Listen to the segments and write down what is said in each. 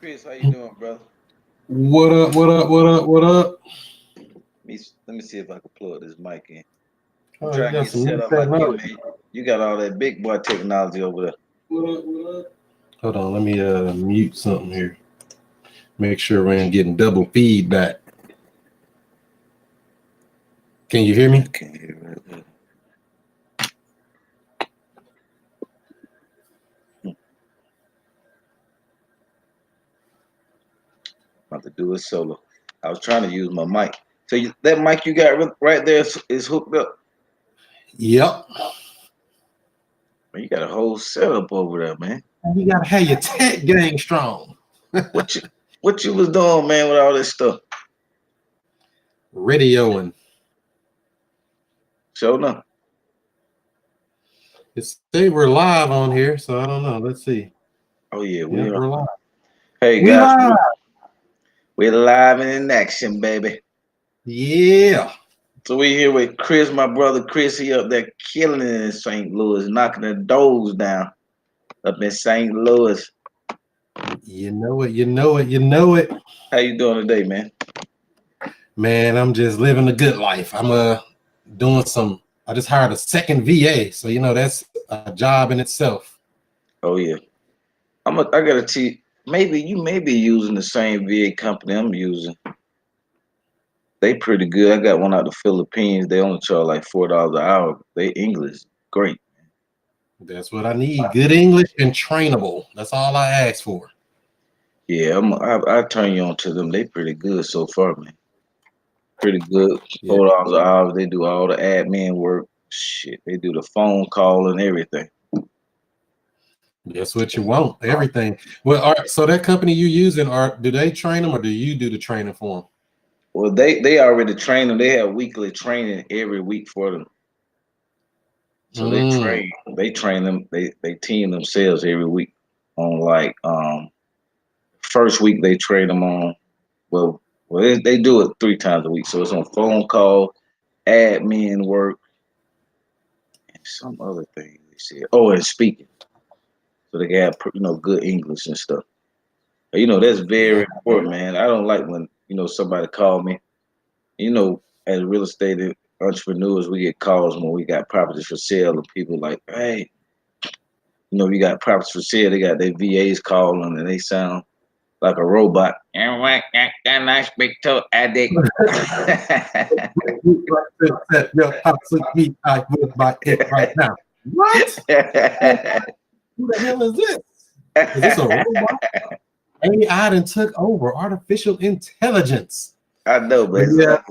Chris, how you doing, brother? What up? What up? What up? What up? Let me see if I can plug this mic in. I'm Oh, you trying to got get some set new up like you, technology. man. You got all that big boy technology over there. What up? What up? Hold on, let me mute something here. Make sure we ain't getting double feedback. Can you hear me? I can't hear it. About to do it solo. I was trying to use my mic. So that mic you got right there is hooked up. Yep. Man, you got a whole setup over there, man. You gotta have your tech game strong. What you what you was doing, man, with all this stuff? Radioing. Show no. It's say we're live on here, so I don't know. Let's see. Oh yeah, we Yep, are. we're live. Hey We guys, live. we're live and in action, baby. Yeah. So we here with Chris, my brother Chris. He up there killing it in St. Louis, knocking the doors down up in St. Louis. You know it. You know it. You know it. How you doing today, man? Man, I'm just living a good life. I'm doing some. I just hired a second VA, so that's a job in itself. Oh yeah, I gotta teach. Maybe you may be using the same VA company I'm using. They pretty good. I got one out the Philippines. They only charge like $4 an hour. They English great. That's what I need. Good English and trainable. That's all I ask for. Yeah, I turn you on to them. They pretty good so far, man. Pretty good. Yeah, $4 an hour. They do all the admin work. Shit, they do the phone call and everything. that's what you want. Everything. Well, so that company you using, do they train them or do you do the training for them? Well, they already train them. They have weekly training every week for them. So Mm, they train them. They team themselves every week on like first week they train them on they do it 3 times a week. So it's on phone call, admin work, and some other thing they said. Oh, and speaking. So they got good English and stuff. That's yeah, very important, man. I don't like when somebody call me. As real estate entrepreneurs, we get calls when we got properties for sale, and people like, hey, we got properties for sale. They got their VAs calling, and they sound like a robot. And what can I speak to addict? set your toxic meat. I would buy it right now. What? Who the hell is this? Is this a robot? AI done took over artificial intelligence. I know, but But it yeah,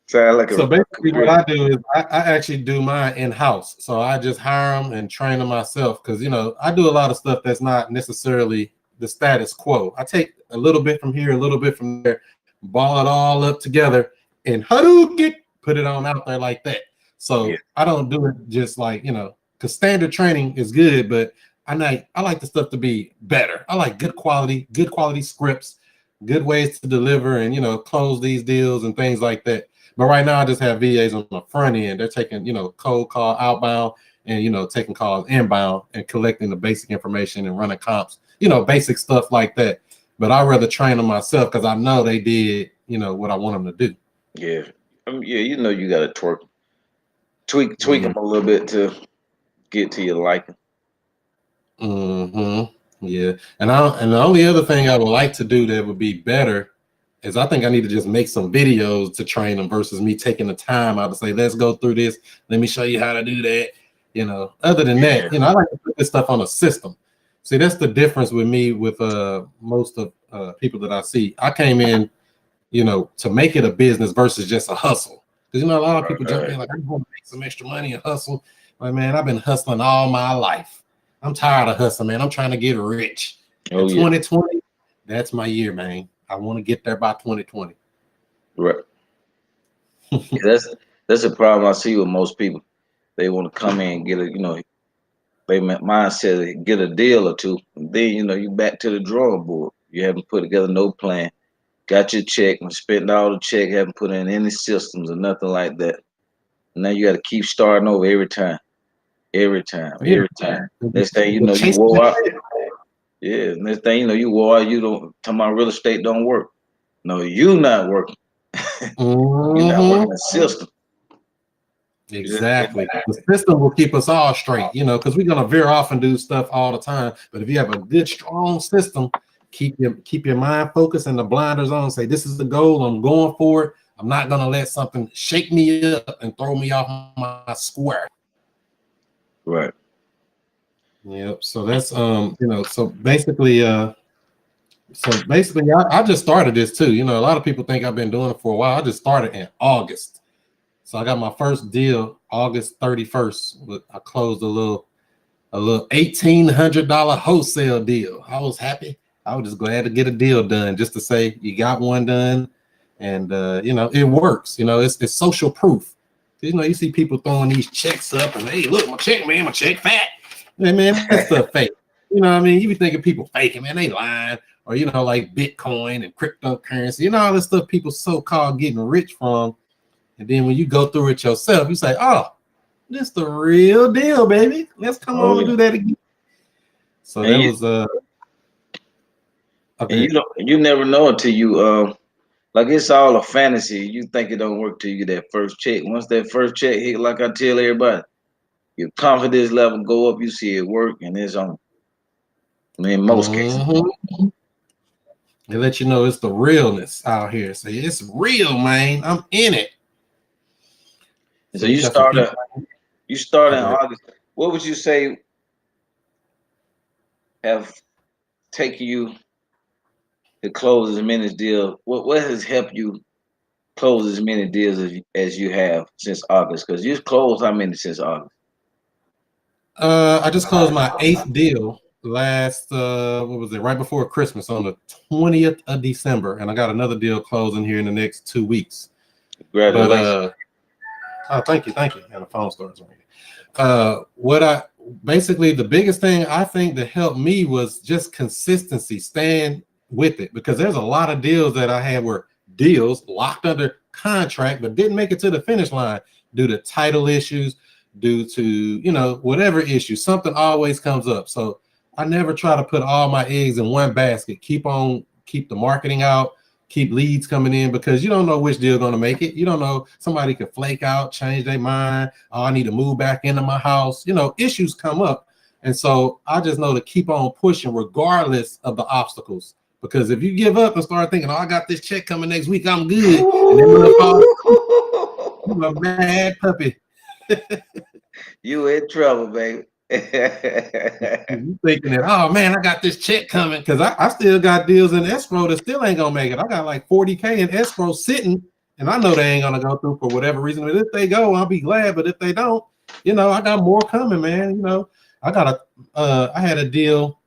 sound like so a basically what computer. I do is I actually do mine in-house. So I just hire them and train them myself because, I do a lot of stuff that's not necessarily the status quo. I take a little bit from here, a little bit from there, ball it all up together, and Hadouken, put it on out there like that. Yeah, So I don't do it just like, because standard training is good, but I like the stuff to be better. I like good quality scripts, good ways to deliver and, close these deals and things like that. But right now, I just have VAs on the front end. They're taking, cold call outbound and, taking calls inbound and collecting the basic information and running comps, basic stuff like that. But I'd rather train them myself because I know they did, what I want them to do. yeah, yeah. You got to tweak Yeah. them a little bit to get to your liking. Yeah. And the only other thing I would like to do that would be better is I think I need to just make some videos to train them versus me taking the time out to say, let's go through this. Let me show you how to do that. Other than Yeah, that, I like to put this stuff on a system. See, that's the difference with me with most of people that I see. I came in, to make it a business versus just a hustle. Because a lot of people jump right. in like, I want to make some extra money and hustle. Like, man, I've been hustling all my life. I'm tired of hustling, man. I'm trying to get rich. And Oh yeah, 2020, that's my year, man. I want to get there by 2020. right. Yeah, that's a problem I see with most people. They want to come in and get they mindset get a deal or two, and then you back to the drawing board. You haven't put together no plan. Got your check and spent all the check, haven't put in any systems or nothing like that. Now you got to keep starting over every time, every time, Yeah. every time. Next thing you We're know, you chasing wore the out. tail. Yeah, next thing you know, you don't talking about real estate don't work. No, you not working. You're not Hmm. working the system. You just sit Exactly. back. The system will keep us all straight, because we're gonna veer off and do stuff all the time. But if you have a good, strong system, keep your mind focused and the blinders on. Say, this is the goal. I'm going for it. I'm not gonna let something shake me up and throw me off my square. Right. Yep. So that's so basically, I just started this too. A lot of people think I've been doing it for a while. I just started in August. So I got my first deal August 31st. I closed a little $1,800 wholesale deal. I was happy. I was just glad to get a deal done, just to say you got one done, and it works. It's social proof. You see people throwing these checks up, and hey, look, my check, man, my check fat. Hey, man, that's stuff fake. You know what I mean? You be thinking people faking, man, they lying, or like Bitcoin and cryptocurrency, all this stuff people so-called getting rich from. And then when you go through it yourself, you say, oh, this the real deal, baby. Let's come Oh on and yeah. do that again. So And that you was and you okay. don't you never know until you like it's all a fantasy. You think it don't work till you get that first check. Once that first check hit, like I tell everybody, your confidence level go up. You see it work, and it's on. I mean, in most cases. Mm-hmm. They let you know it's the realness out here. Say it's real, man. I'm in it. And So so you got some people. you start in Okay. August. What would you say have taken you to close as many deals? What has helped you close as many deals as you have since August? Because you closed how many since August? I just closed my 8th deal last what was it, right before Christmas on the 20th of December, and I got another deal closing here in the next 2 weeks. But Congratulations. oh, thank you. And the phone starts ringing. What I basically the biggest thing I think that helped me was just consistency, staying with it, because there's a lot of deals that I had were deals locked under contract but didn't make it to the finish line due to title issues, due to whatever issue. Something always comes up. So I never try to put all my eggs in one basket. Keep the marketing out, keep leads coming in, because you don't know which deal going to make it. You don't know, somebody could flake out, change their mind. Oh, I need to move back into my house. Issues come up. And so I just know to keep on pushing regardless of the obstacles. Because if you give up and start thinking, oh, I got this check coming next week, I'm good, and then when it falls, you're a bad puppy. You in trouble, baby. You thinking that, oh man, I got this check coming, because I still got deals in escrow that still ain't gonna make it. I got like 40K in escrow sitting, and I know they ain't gonna go through for whatever reason. But if they go, I'll be glad. But if they don't, I got more coming, man. I had a deal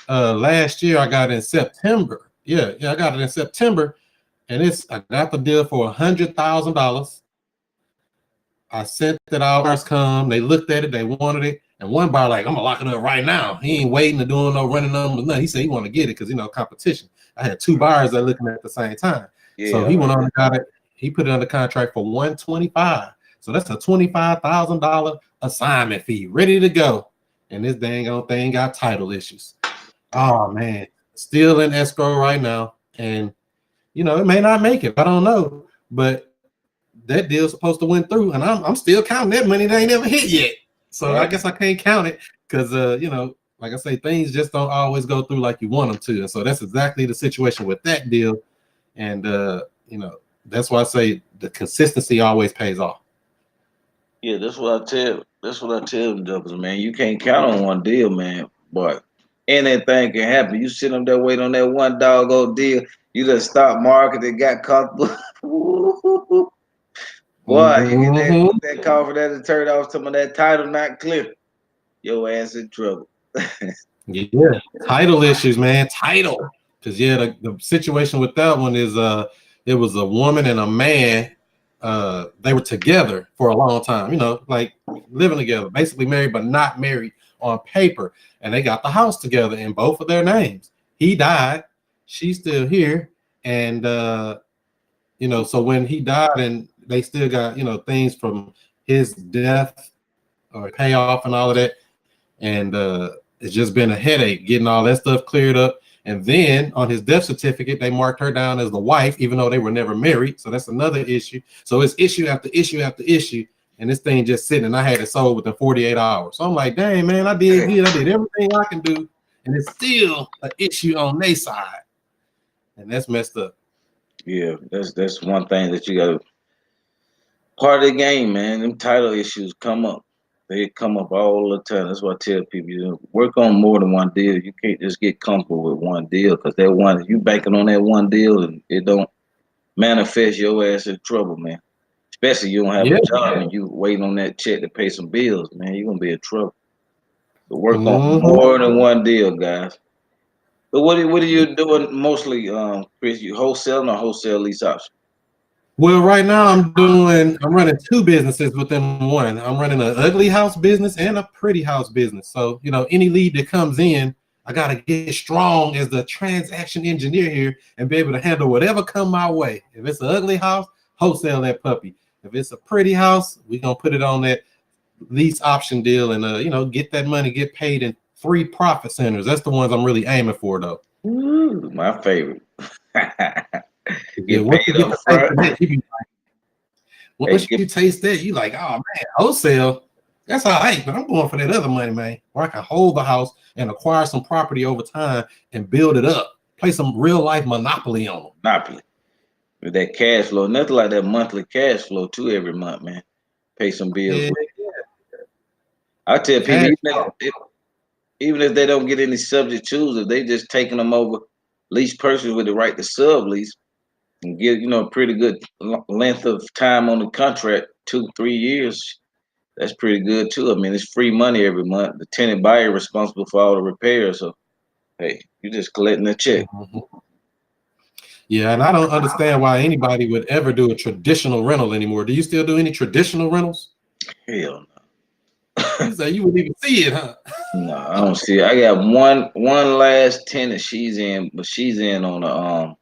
last year. I got in September. Yeah, I got it in September, and I got the deal for $100,000. I sent it out. Come, they looked at it, they wanted it, and one buyer like, I'm gonna lock it up right now. He ain't waiting to doing no running numbers. Nothing. He said he want to get it because competition. I had two buyers that looking at the same time, so Yeah, he went on and got it. He put it under contract for 125. So that's a $25,000 assignment fee, ready to go. And this dang old thing got title issues. Oh man, still in escrow right now, and it may not make it. I don't know, but that deal's supposed to went through, and I'm still counting that money that ain't never hit yet. So I right. guess I can't count it because like I say, things just don't always go through like you want them to. And so that's exactly the situation with that deal. And that's why I say the consistency always pays off. Yeah, that's what I tell. That's what I tell them jokers, man. You can't count on one deal, man. But anything can happen. You sit up there waiting on that one doggone deal. You just stop marketing, got comfortable. Boy, you get Mm-hmm. that call for that to turn off some of that title not clear. Your ass in trouble. Yeah, title issues, man. Title, because the situation with that one is it was a woman and a man. They were together for a long time, like living together, basically married but not married on paper, and they got the house together in both of their names. He died, she's still here, and so when he died, and they still got things from his death or payoff and all of that. And it's just been a headache getting all that stuff cleared up. And then on his death certificate, they marked her down as the wife, even though they were never married. So that's another issue. So it's issue after issue after issue. And this thing just sitting, and I had it sold within 48 hours. So I'm like, dang, man, I did good. I did everything I can do. And it's still an issue on their side. And that's messed up. Yeah, that's one thing that you got to part of the game, man. Them title issues come up. They come up all the time. That's why I tell people, work on more than one deal. You can't just get comfortable with one deal because that one, you banking on that one deal and it don't manifest your ass in trouble, man. Especially you don't have Yeah. a job and you waiting on that check to pay some bills, man. You're gonna be in trouble. So work on more than one deal, guys. But what are you doing mostly, Chris? You wholesaling or wholesale lease option? Well, right now I'm running two businesses within one. I'm running an ugly house business and a pretty house business. So, any lead that comes in, I got to get strong as the transaction engineer here and be able to handle whatever come my way. If it's an ugly house, wholesale that puppy. If it's a pretty house, we're going to put it on that lease option deal and, get that money, get paid in 3 profit centers. That's the ones I'm really aiming for, though. Ooh, my favorite. Yeah, Get once paid you up get the taste front. of that, once you taste that, you like, oh man, wholesale, that's all right, but I'm going for that other money, man, where I can hold the house and acquire some property over time and build it up, play some real life Monopoly on them. Monopoly. With that cash flow, nothing like that monthly cash flow too every month, man. Pay some bills. Yeah, I tell people, cash. even if they don't get any subject twos, if they just taking them over lease purchase with the right to sublease and get a pretty good length of time on the contract, 2-3 years, that's pretty good too. I mean, it's free money every month. The tenant buyer responsible for all the repairs. So hey, you just collecting a check. Mm-hmm. Yeah, and I don't understand why anybody would ever do a traditional rental anymore. Do you still do any traditional rentals? Hell You say you wouldn't even see it, huh? no, I don't see it. I got one last tenant she's in, but she's in on a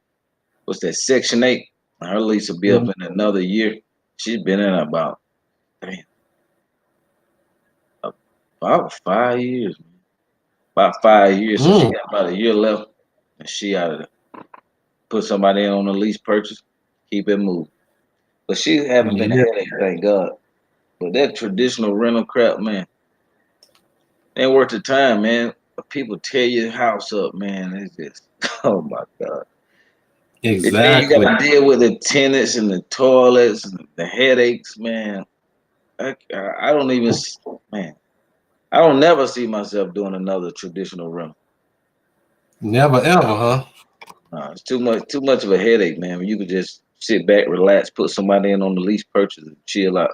what's that, Section 8. Her lease will be up in another year. She's been in about 5 years. About 5 years. So she got about a year left. And she out of there. Put somebody in on a lease purchase, keep it moving. But she haven't been a headache, thank God. But that traditional rental crap, man, ain't worth the time, man. People tear your house up, man. It's just, oh my God. And then you Exactly. got to deal with the tenants and the toilets and the headaches, man. I don't even, man. I don't never see myself doing another traditional rental. Never ever, huh? It's too much of a headache, man. You could just sit back, relax, put somebody in on the lease purchase, and chill out.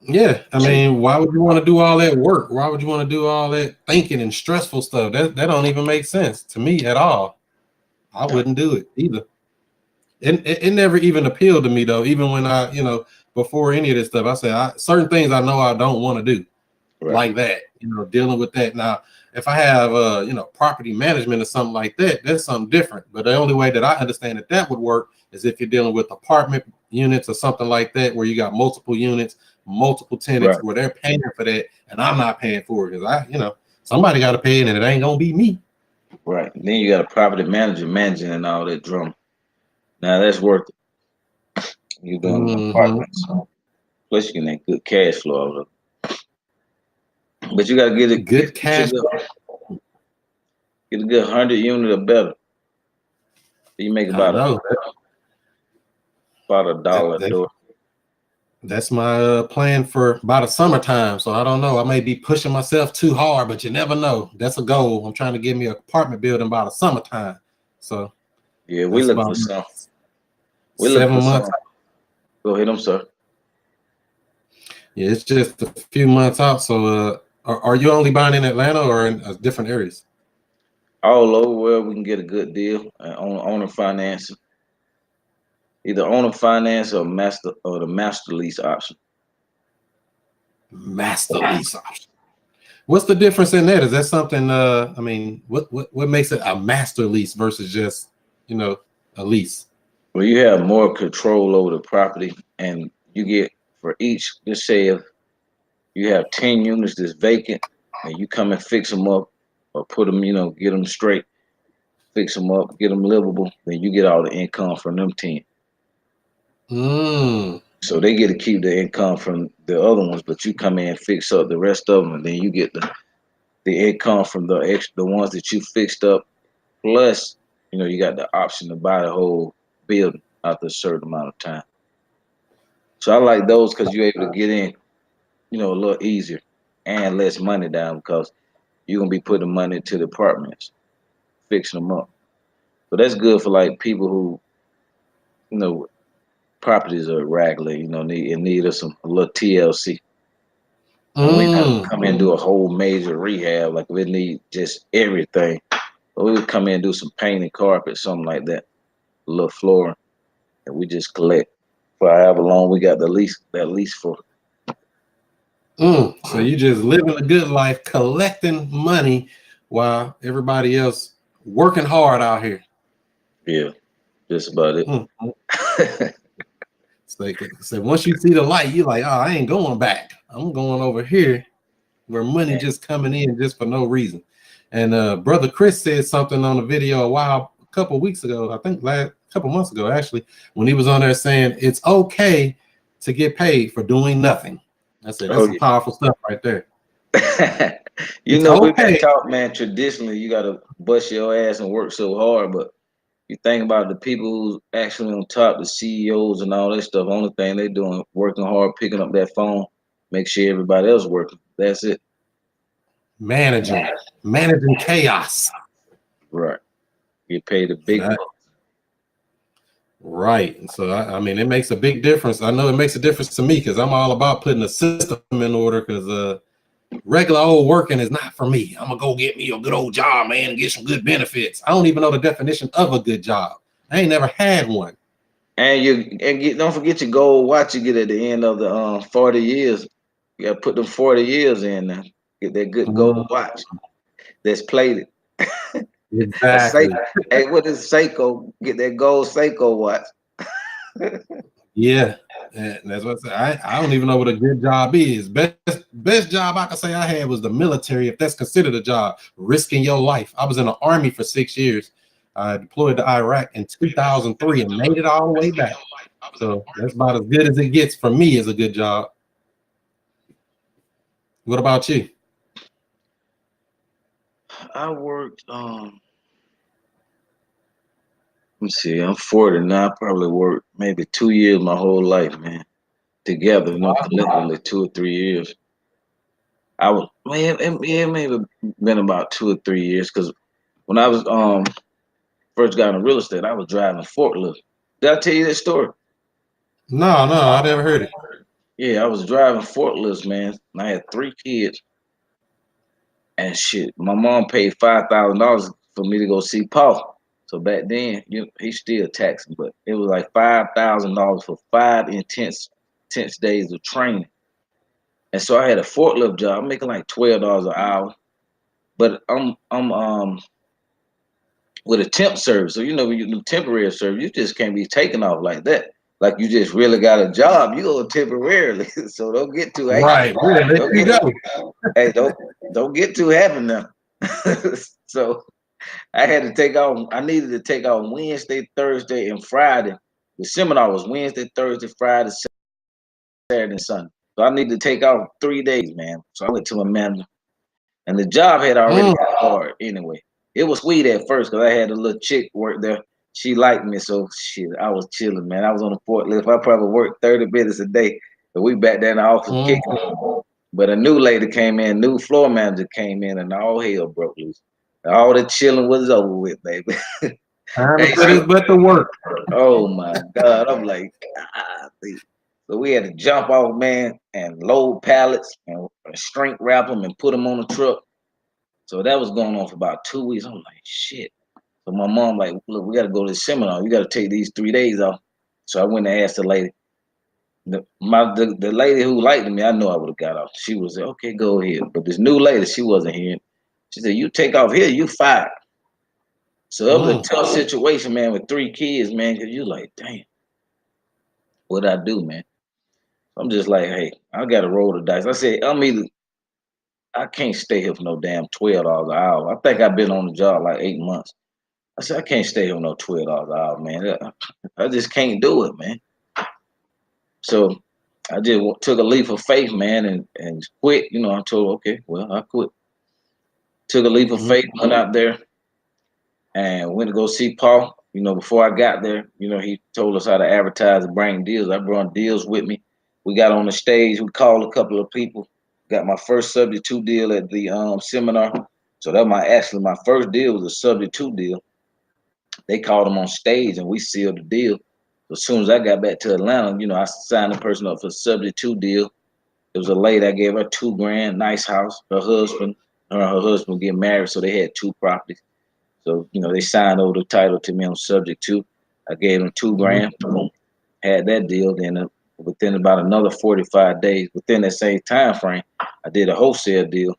Yeah, I mean, why would you want to do all that work? Why would you want to do all that thinking and stressful stuff? That don't even make sense to me at all. I wouldn't do it either. It never even appealed to me though. Even when I, before any of this stuff, I said certain things I know I don't want to do, like that. Dealing with that. Now, if I have, property management or something like that, that's something different. But the only way that I understand that would work is if you're dealing with apartment units or something like that, where you got multiple units, multiple tenants, where they're paying for that, and I'm not paying for it because somebody got to pay it, and it ain't gonna be me. Right. And then you got a property manager managing and all that drum. Now that's worth it. You're doing apartments. Plus you can get good cash flow out of it. But you gotta get it good cash. Get a good 100 unit or better. You make about $1 a door. That's my plan for about a summertime. So I don't know. I may be pushing myself too hard, but you never know. That's a goal. I'm trying to get me an apartment building about a summertime. So yeah, we look for some. We 7 months. Go ahead, I'm sorry. Yeah, it's just a few months out. So are you only buying in Atlanta or in different areas? All over where we can get a good deal on owner financing. Either owner finance or the master lease option. Master lease option. What's the difference in that? Is that something? I mean, what makes it a master lease versus just a lease? Well, you have more control over the property, and you get for each. Let's say if you have 10 units that's vacant, and you come and fix them up or put them, get them straight, fix them up, get them livable, then you get all the income from them 10. Mm. So they get to keep the income from the other ones, but you come in and fix up the rest of them, and then you get the income from the ones that you fixed up. Plus, you got the option to buy the whole building after a certain amount of time. So I like those because you're able to get in, a little easier and less money down because you're gonna be putting money into the apartments, fixing them up. So that's good for like people who, you know, properties are regular, need of a little TLC. And we not Mm. come in and do a whole major rehab, like we need just everything. But we would come in and do some painting, carpet, something like that, a little flooring, and we just collect for however long we got that lease for. Mm. So you just living a good life, collecting money while everybody else working hard out here. Yeah, just about it. Mm. So once you see the light, you're like, oh, I ain't going back. I'm going over here where money just coming in just for no reason. And brother Chris said something on the video a couple weeks ago, I think couple months ago, actually, when he was on there saying it's okay to get paid for doing nothing. I said that's some powerful stuff right there. We've been taught, man, traditionally you gotta bust your ass and work so hard, but you think about the people who's actually on top, the CEOs and all that stuff, only thing they doing working hard, picking up that phone, make sure everybody else working. That's it. Managing chaos. Right. Get paid a big bucks. Right. And so I mean it makes a big difference. I know it makes a difference to me because I'm all about putting a system in order because regular old working is not for me. I'm gonna go get me a good old job, man, and get some good benefits. I don't even know the definition of a good job. I ain't never had one. And don't forget your gold watch you get at the end of the 40 years. You gotta put them 40 years in now. Get that good gold watch that's plated. Exactly. Hey, what is Seiko? Get that gold Seiko watch. Yeah. And that's what I say. I don't even know what a good job is. Best job I could say I had was the military, if that's considered a job, risking your life. I was in the Army for 6 years. I deployed to Iraq in 2003 and made it all the way back. So that's about as good as it gets for me as a good job. What about you? I worked let me see, I'm 40 now. I probably worked maybe 2 years my whole life, man. Together, collectively 2 or 3 years. I was it may have been about 2 or 3 years because when I was first got into real estate, I was driving forklift. Did I tell you that story? No, I never heard it. Yeah, I was driving forklifts, man. And I had 3 kids. And shit, my mom paid $5,000 for me to go see Paul. So back then, he's still taxing, but it was like $5,000 for 5 intense days of training. And so I had a forklift job. I'm making like $12 an hour, but I'm with a temp service. So when you do temporary service, you just can't be taken off like that. Like you just really got a job, you go temporarily. So don't get too right. Hey, don't get too happy now. So I had to take off. I needed to take off Wednesday, Thursday, and Friday. The seminar was Wednesday, Thursday, Friday, Saturday, and Sunday. So I needed to take off 3 days, man. So I went to my manager, and the job had already got hard anyway. It was sweet at first because I had a little chick work there. She liked me, so shit, I was chilling, man. I was on the forklift. I probably worked 30 minutes a day. But we back there in the office kicking. But a new lady came in, new floor manager came in, and all hell broke loose. All the chilling was over with, baby. But the work. Oh my God. I'm like, so we had to jump off, man, and load pallets and shrink wrap them and put them on the truck. So that was going on for about 2 weeks. I'm like, shit. So my mom like, look, we got to go to the seminar. You got to take these 3 days off. So I went and asked the lady. The lady who liked me, I know I would have got off. She was like, okay, go ahead. But this new lady, she wasn't here. She said, you take off here, you fired. So that was a tough situation, man, with 3 kids, man, because you like, damn, what I do, man? I'm just like, hey, I got to roll the dice. I said, I can't stay here for no damn $12 an hour. I think I've been on the job like 8 months. I said, I can't stay here for no $12 an hour, man. I just can't do it, man. So I just took a leap of faith, man, and quit. You know, I told, okay, well, I quit. Took a leap of faith, went out there and went to go see Paul. You know, before I got there, you know, he told us how to advertise and bring deals. I brought deals with me. We got on the stage. We called a couple of people. Got my first subject to deal at the seminar. So that my first deal was a subject to deal. They called them on stage and we sealed the deal. As soon as I got back to Atlanta, you know, I signed the person up for subject to deal. It was a lady. I gave her $2,000, nice house. Her and her husband get married, so they had two properties. So, you know, they signed over the title to me on subject to. I gave them $2,000. Boom, had that deal. Then within about another 45 days, within that same time frame, I did a wholesale deal.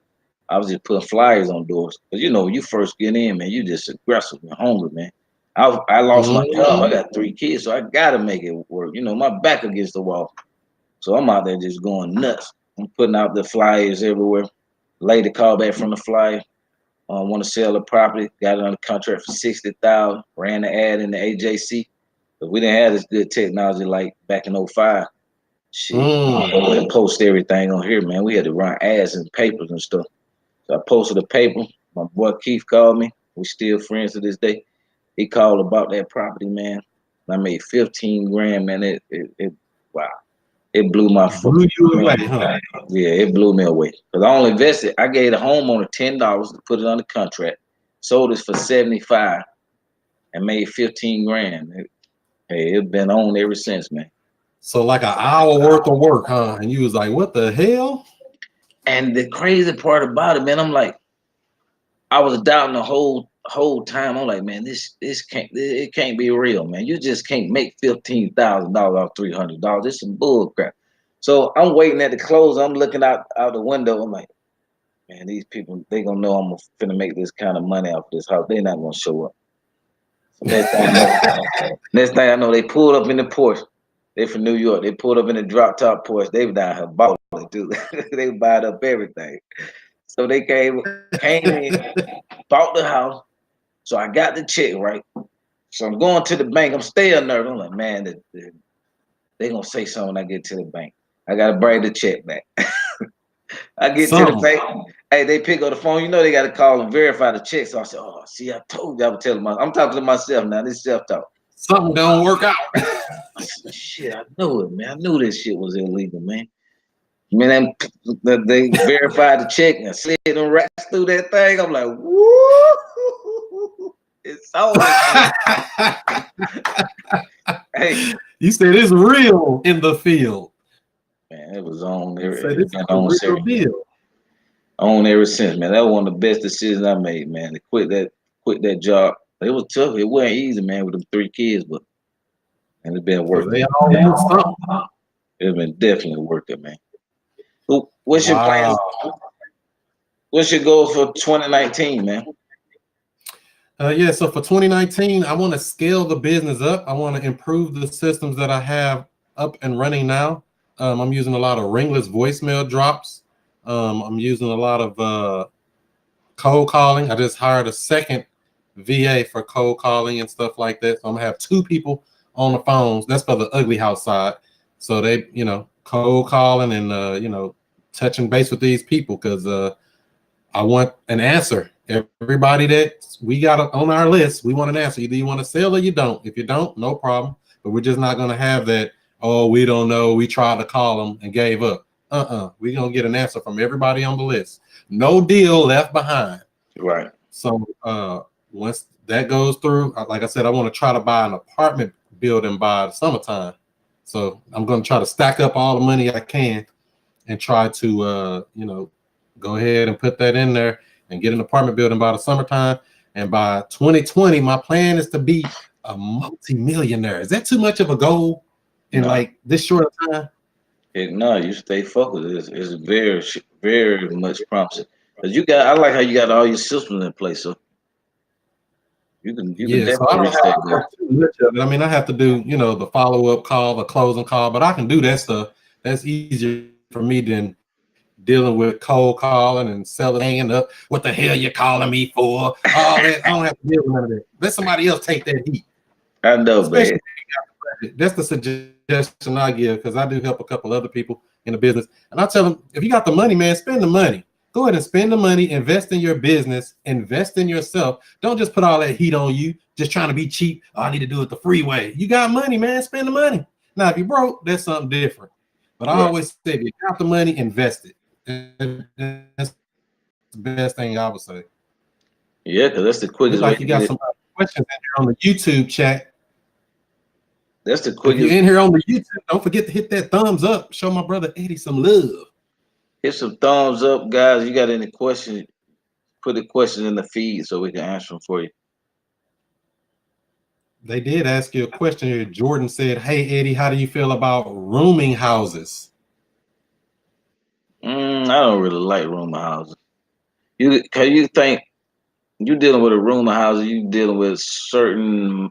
I was just putting flyers on doors. Because, you know, when you first get in, man, you just aggressive and hungry, man. I lost my job. I got 3 kids, so I got to make it work. You know, my back against the wall. So I'm out there just going nuts. I'm putting out the flyers everywhere. Lady called back from the flyer. Want to sell the property. Got it under contract for $60,000. Ran the ad in the AJC. But we didn't have this good technology like back in 05. Shit. And post everything on here, man. We had to run ads and papers and stuff. So I posted a paper. My boy Keith called me. We still friends to this day. He called about that property, man. I made 15 grand, man. It wow. It blew my Blew you away, huh? Yeah, it blew me away. Because I only invested, I gave the homeowner $10 to put it under contract, sold it for 75 and made 15 grand. Hey, it's been on ever since, man. So like an hour worth of work, huh? And you was like, what the hell? And the crazy part about it, man, I'm like, I was doubting the whole time. I'm like, man, this can't be real, man. You just can't make $15,000 off $300. It's some bull crap. So I'm waiting at the close. I'm looking out the window. I'm like, man, these people, they gonna know I'm finna make this kind of money off this house. They're not gonna show up. So next thing I know, they pulled up in the Porsche. They from New York. They pulled up in the drop top Porsche. They were down here balling, dude. They bought up everything. So they came in, bought the house. So I got the check, right? So I'm going to the bank. I'm staying nervous. I'm like, man, they gonna say something when I get to the bank. I gotta bring the check back. I get to the bank. Hey, they pick up the phone. You know they gotta call and verify the check. So I said, oh, see, I told you I was telling I'm talking to myself now. This self-talk. Something don't work out. Shit, I knew it, man. I knew this shit was illegal, man. Man, they verified the check and slid them rats through that thing. I'm like, woo! It's over. Hey, you said it's real in the field. Man, it was on. It's a real deal. On ever since, man. That was one of the best decisions I made, man. To quit that job. It was tough. It wasn't easy, man, with them 3 kids, but and it's been worth it. It's been definitely worth it, man. What's your plans? What's your goal for 2019, man? Yeah, so for 2019, I want to scale the business up. I want to improve the systems that I have up and running now. I'm using a lot of ringless voicemail drops. I'm using a lot of cold calling. I just hired a second VA for cold calling and stuff like that. So I'm gonna have 2 people on the phones. That's for the ugly house side. So they, you know, cold calling and you know, touching base with these people because I want an answer. Everybody that we got on our list, we want an answer. Either you want to sell or you don't. If you don't, no problem. But we're just not going to have that, oh, we don't know. We tried to call them and gave up. We're going to get an answer from everybody on the list. No deal left behind. Right. So once that goes through, like I said, I want to try to buy an apartment building by the summertime. So I'm going to try to stack up all the money I can and try to, you know, go ahead and put that in there and get an apartment building by the summertime. And by 2020, my plan is to be a multi-millionaire. Is that too much of a goal in like this short time? No, you stay focused. It's very, very much promising. Because I like how you got all your systems in place. So you can definitely reach that goal. I mean, I have to do, you know, the follow-up call, the closing call, but I can do that stuff. That's easier for me than dealing with cold calling and selling, hanging up. What the hell you calling me for? All that. I don't have to deal with none of that. Let somebody else take that heat. I know, Especially man. that's the suggestion I give because I do help a couple other people in the business, and I tell them if you got the money, man, spend the money. Go ahead and spend the money, invest in your business, invest in yourself. Don't just put all that heat on you, just trying to be cheap. Oh, I need to do it the free way. You got money, man, spend the money. Now, if you broke, that's something different. But I Right. always say, if you got the money, invest it. That's the best thing I would say. Yeah, because that's the It's quickest way like to you got get it. some questions in here on the YouTube chat. That's the If you're quickest. in here on the YouTube, don't forget to hit that thumbs up. Show my brother Eddie some love. Hit some thumbs up, guys. You got any questions? Put the questions in the feed so we can answer them for you. They did ask you a question here. Jordan said, "Hey Eddie, how do you feel about rooming houses?" I don't really like rumor houses. Cause you think you dealing with a rumor house, you dealing with certain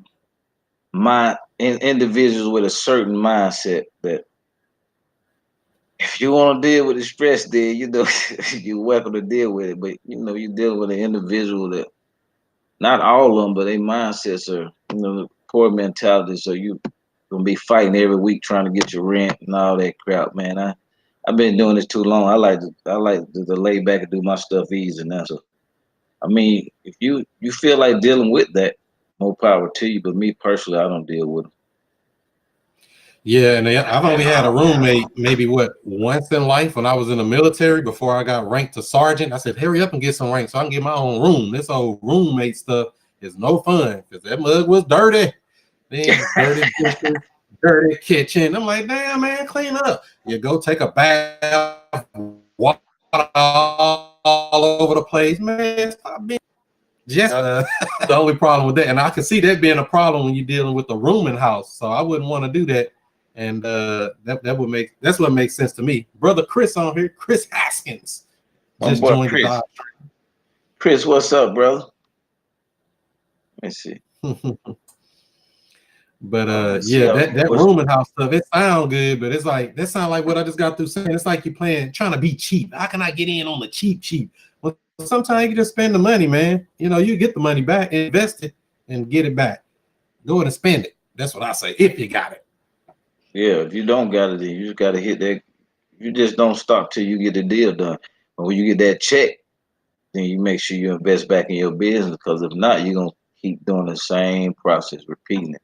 individuals with a certain mindset that if you want to deal with the stress, then you're welcome to deal with it. But you're dealing with an individual that not all of them, but their mindsets are poor mentality. So you gonna be fighting every week trying to get your rent and all that crap, man. I've been doing this too long. I like to lay back and do my stuff easy now. So I mean, if you feel like dealing with that, more power to you. But me personally, I don't deal with them. Yeah, and I've only had a roommate maybe once in life when I was in the military before I got ranked to sergeant. I said, "Hurry up and get some rank so I can get my own room." This old roommate stuff is no fun because that mug was dirty. Then dirty dishes, dirty kitchen. I'm like, damn man, clean up. You go take a bath, water all over the place, man. Stop being just the only problem with that. And I can see that being a problem when you're dealing with the rooming house. So I wouldn't want to do that. And that's what makes sense to me. Brother Chris on here, Chris Haskins, My just boy joined the Chris. dot. Chris, what's up, brother? Let's see. But Let's see yeah, how that what's rooming house stuff, it sounds good, but it's like that sounds like what I just got through saying. It's like you're trying to be cheap. How can I get in on the cheap? Well, sometimes you just spend the money, man. You get the money back, invest it, and get it back. Go ahead and spend it. That's what I say. If you got it. yeah. If you don't got it, then you just got to hit that. You just don't stop till you get the deal done. But when you get that check, then you make sure you invest back in your business. Because if not, you're gonna keep doing the same process, repeating,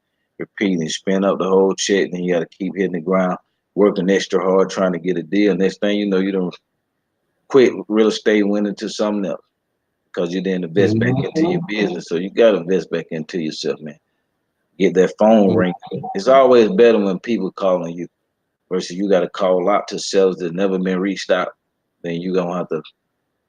spend up the whole check. Then you got to keep hitting the ground, working extra hard, trying to get a deal. Next thing you know, you don't quit real estate, went into something else because you didn't invest back into your business. So you got to invest back into yourself, man. Get that phone ring. It's always better when people calling you versus you got to call out to sellers that never been reached out. Then you gonna have to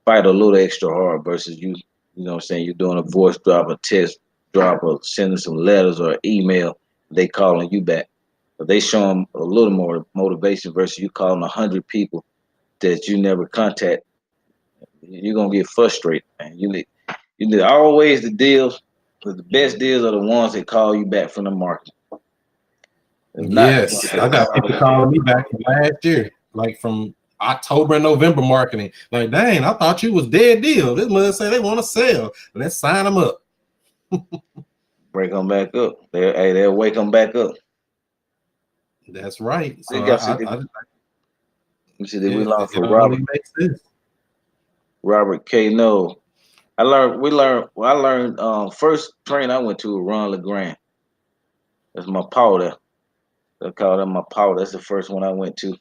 fight a little extra hard versus you know what I'm saying, you're doing a voice drop, a text drop, or sending some letters or email, they calling you back. But they show them a little more motivation versus you calling 100 people that you never contact. You're gonna get frustrated, man. You need always the deals, the best deals are the ones that call you back from the market. If not, Yes, I got people calling me back from last year, like from October and November marketing. Like, dang, I thought you was dead deal. This mother say they want to sell. Let's sign them up. break them back up. They'll wake them back up. That's right. They So got you see that we learned it from only Robert makes sense. Robert K. No. I learned first train I went to was Ron LeGrand. That's my powder. They call that my powder. That's the first one I went to.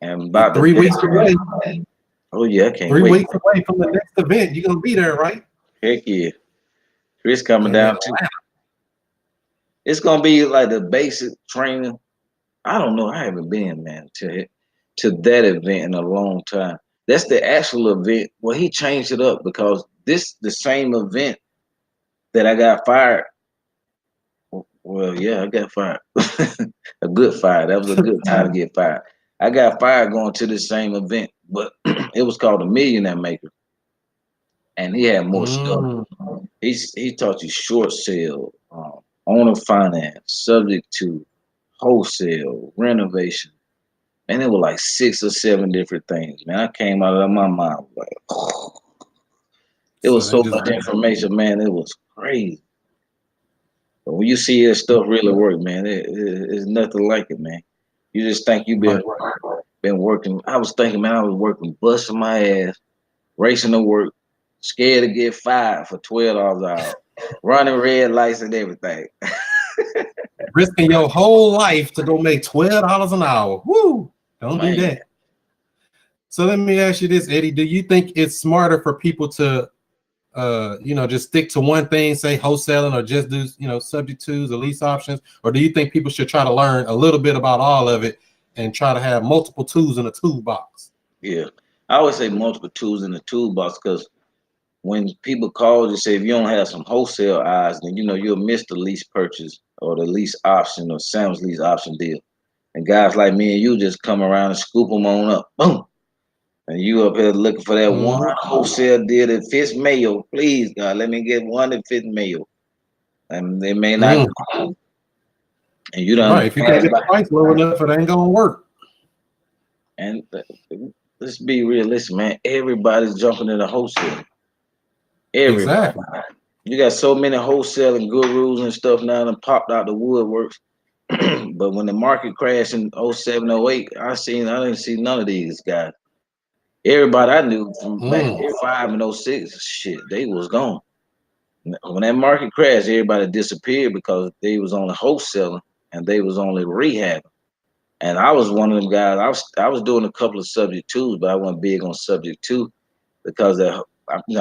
And You about the 3 weeks away. oh yeah, I can't 3 weeks wait. away from the next event. You're gonna be there, right? Heck yeah. Chris coming In down too. Atlanta. It's gonna be like the basic training. I don't know. I haven't been, man, to that event in a long time. That's the actual event. Well, he changed it up because this the same event that I got fired. Well, yeah, I got fired. A good fire. That was a good time to get fired. I got fired going to the same event, but it was called the Millionaire Maker, and he had more stuff. Mm. He taught you short sale, owner finance, subject to wholesale, renovation. And it was like 6 or 7 different things, man. I came out of my mind like, it So was they so just much information, man. It was crazy. But when you see this stuff really work, man, it's nothing like it, man. You just think you've right. been working. I was thinking, man, I was working, busting my ass, racing to work, scared to get fired for $12 an hour, running red lights and everything. Risking your whole life to go make $12 an hour. Woo! Don't do Man, that. So let me ask you this, Eddie. Do you think it's smarter for people to just stick to one thing, say wholesaling, or just do, subject twos or lease options? Or do you think people should try to learn a little bit about all of it and try to have multiple tools in a toolbox? yeah. I always say multiple tools in the toolbox because when people call and say if you don't have some wholesale eyes, then you'll miss the lease purchase or the lease option or Sam's lease option deal. And guys like me and you just come around and scoop them on up, boom. And you up here looking for that one Mhm. wholesale deal that fits Mayo. Please, God, let me get one that fits Mayo. And they may not Mm. go. And you done Right. If you can't pass get the by. price low enough, it ain't gonna work. And let's be realistic, man. Everybody's jumping into wholesale. Everybody. Exactly. You got so many wholesaling gurus and stuff now that popped out the woodworks. But when the market crashed in '07, '08, I didn't see none of these guys. Everybody I knew from back in Mm. '05 and '06, shit, they was gone. When that market crashed, everybody disappeared because they was only wholesaling and they was only rehabbing. And I was one of them guys. I was doing a couple of subject twos, but I wasn't big on subject two because I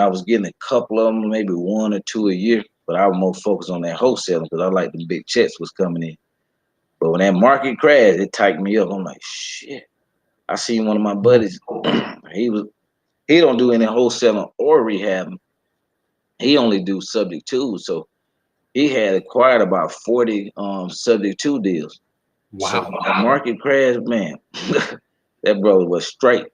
was getting a couple of them, maybe one or two a year. But I was more focused on that wholesaling because I like the big checks was coming in. But when that market crashed, it tightened me up. I'm like, shit. I seen one of my buddies. He don't do any wholesaling or rehabbing. He only do subject twos. So he had acquired about 40 subject two deals. So Wow. when the market crashed, man, that brother was straight.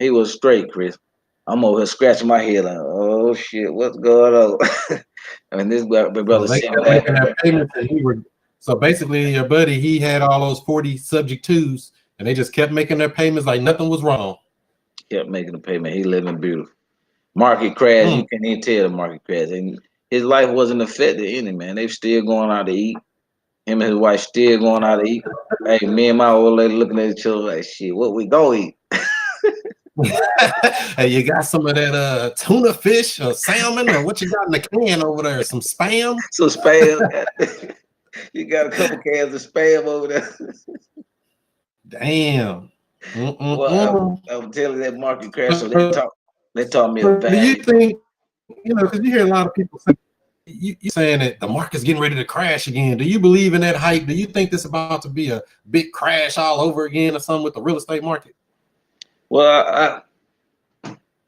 He was straight, Chris. I'm over here scratching my head like, oh shit, what's going on? I mean, this So brother they sent me kept making that. their payments, and so basically your buddy, he had all those 40 subject twos, and they just kept making their payments like nothing was wrong. Kept making the payment. He living beautiful. Market crash, Mm. you can't even tell the market crash. And his life wasn't affected any, man. They still going out to eat. Him and his wife still going out to eat. Hey, me and my old lady looking at each other like, shit, what we go eat? Hey, you got some of that tuna fish or salmon or what you got in the can over there? Some spam? So spam. You got a couple cans of spam over there. Damn. Well, Mm-mm-mm. I'm telling you that market crash. So So they taught me a do you value. think, because you hear a lot of people say, you saying that the market's getting ready to crash again. Do you believe in that hype? Do you think this is about to be a big crash all over again or something with the real estate market? Well,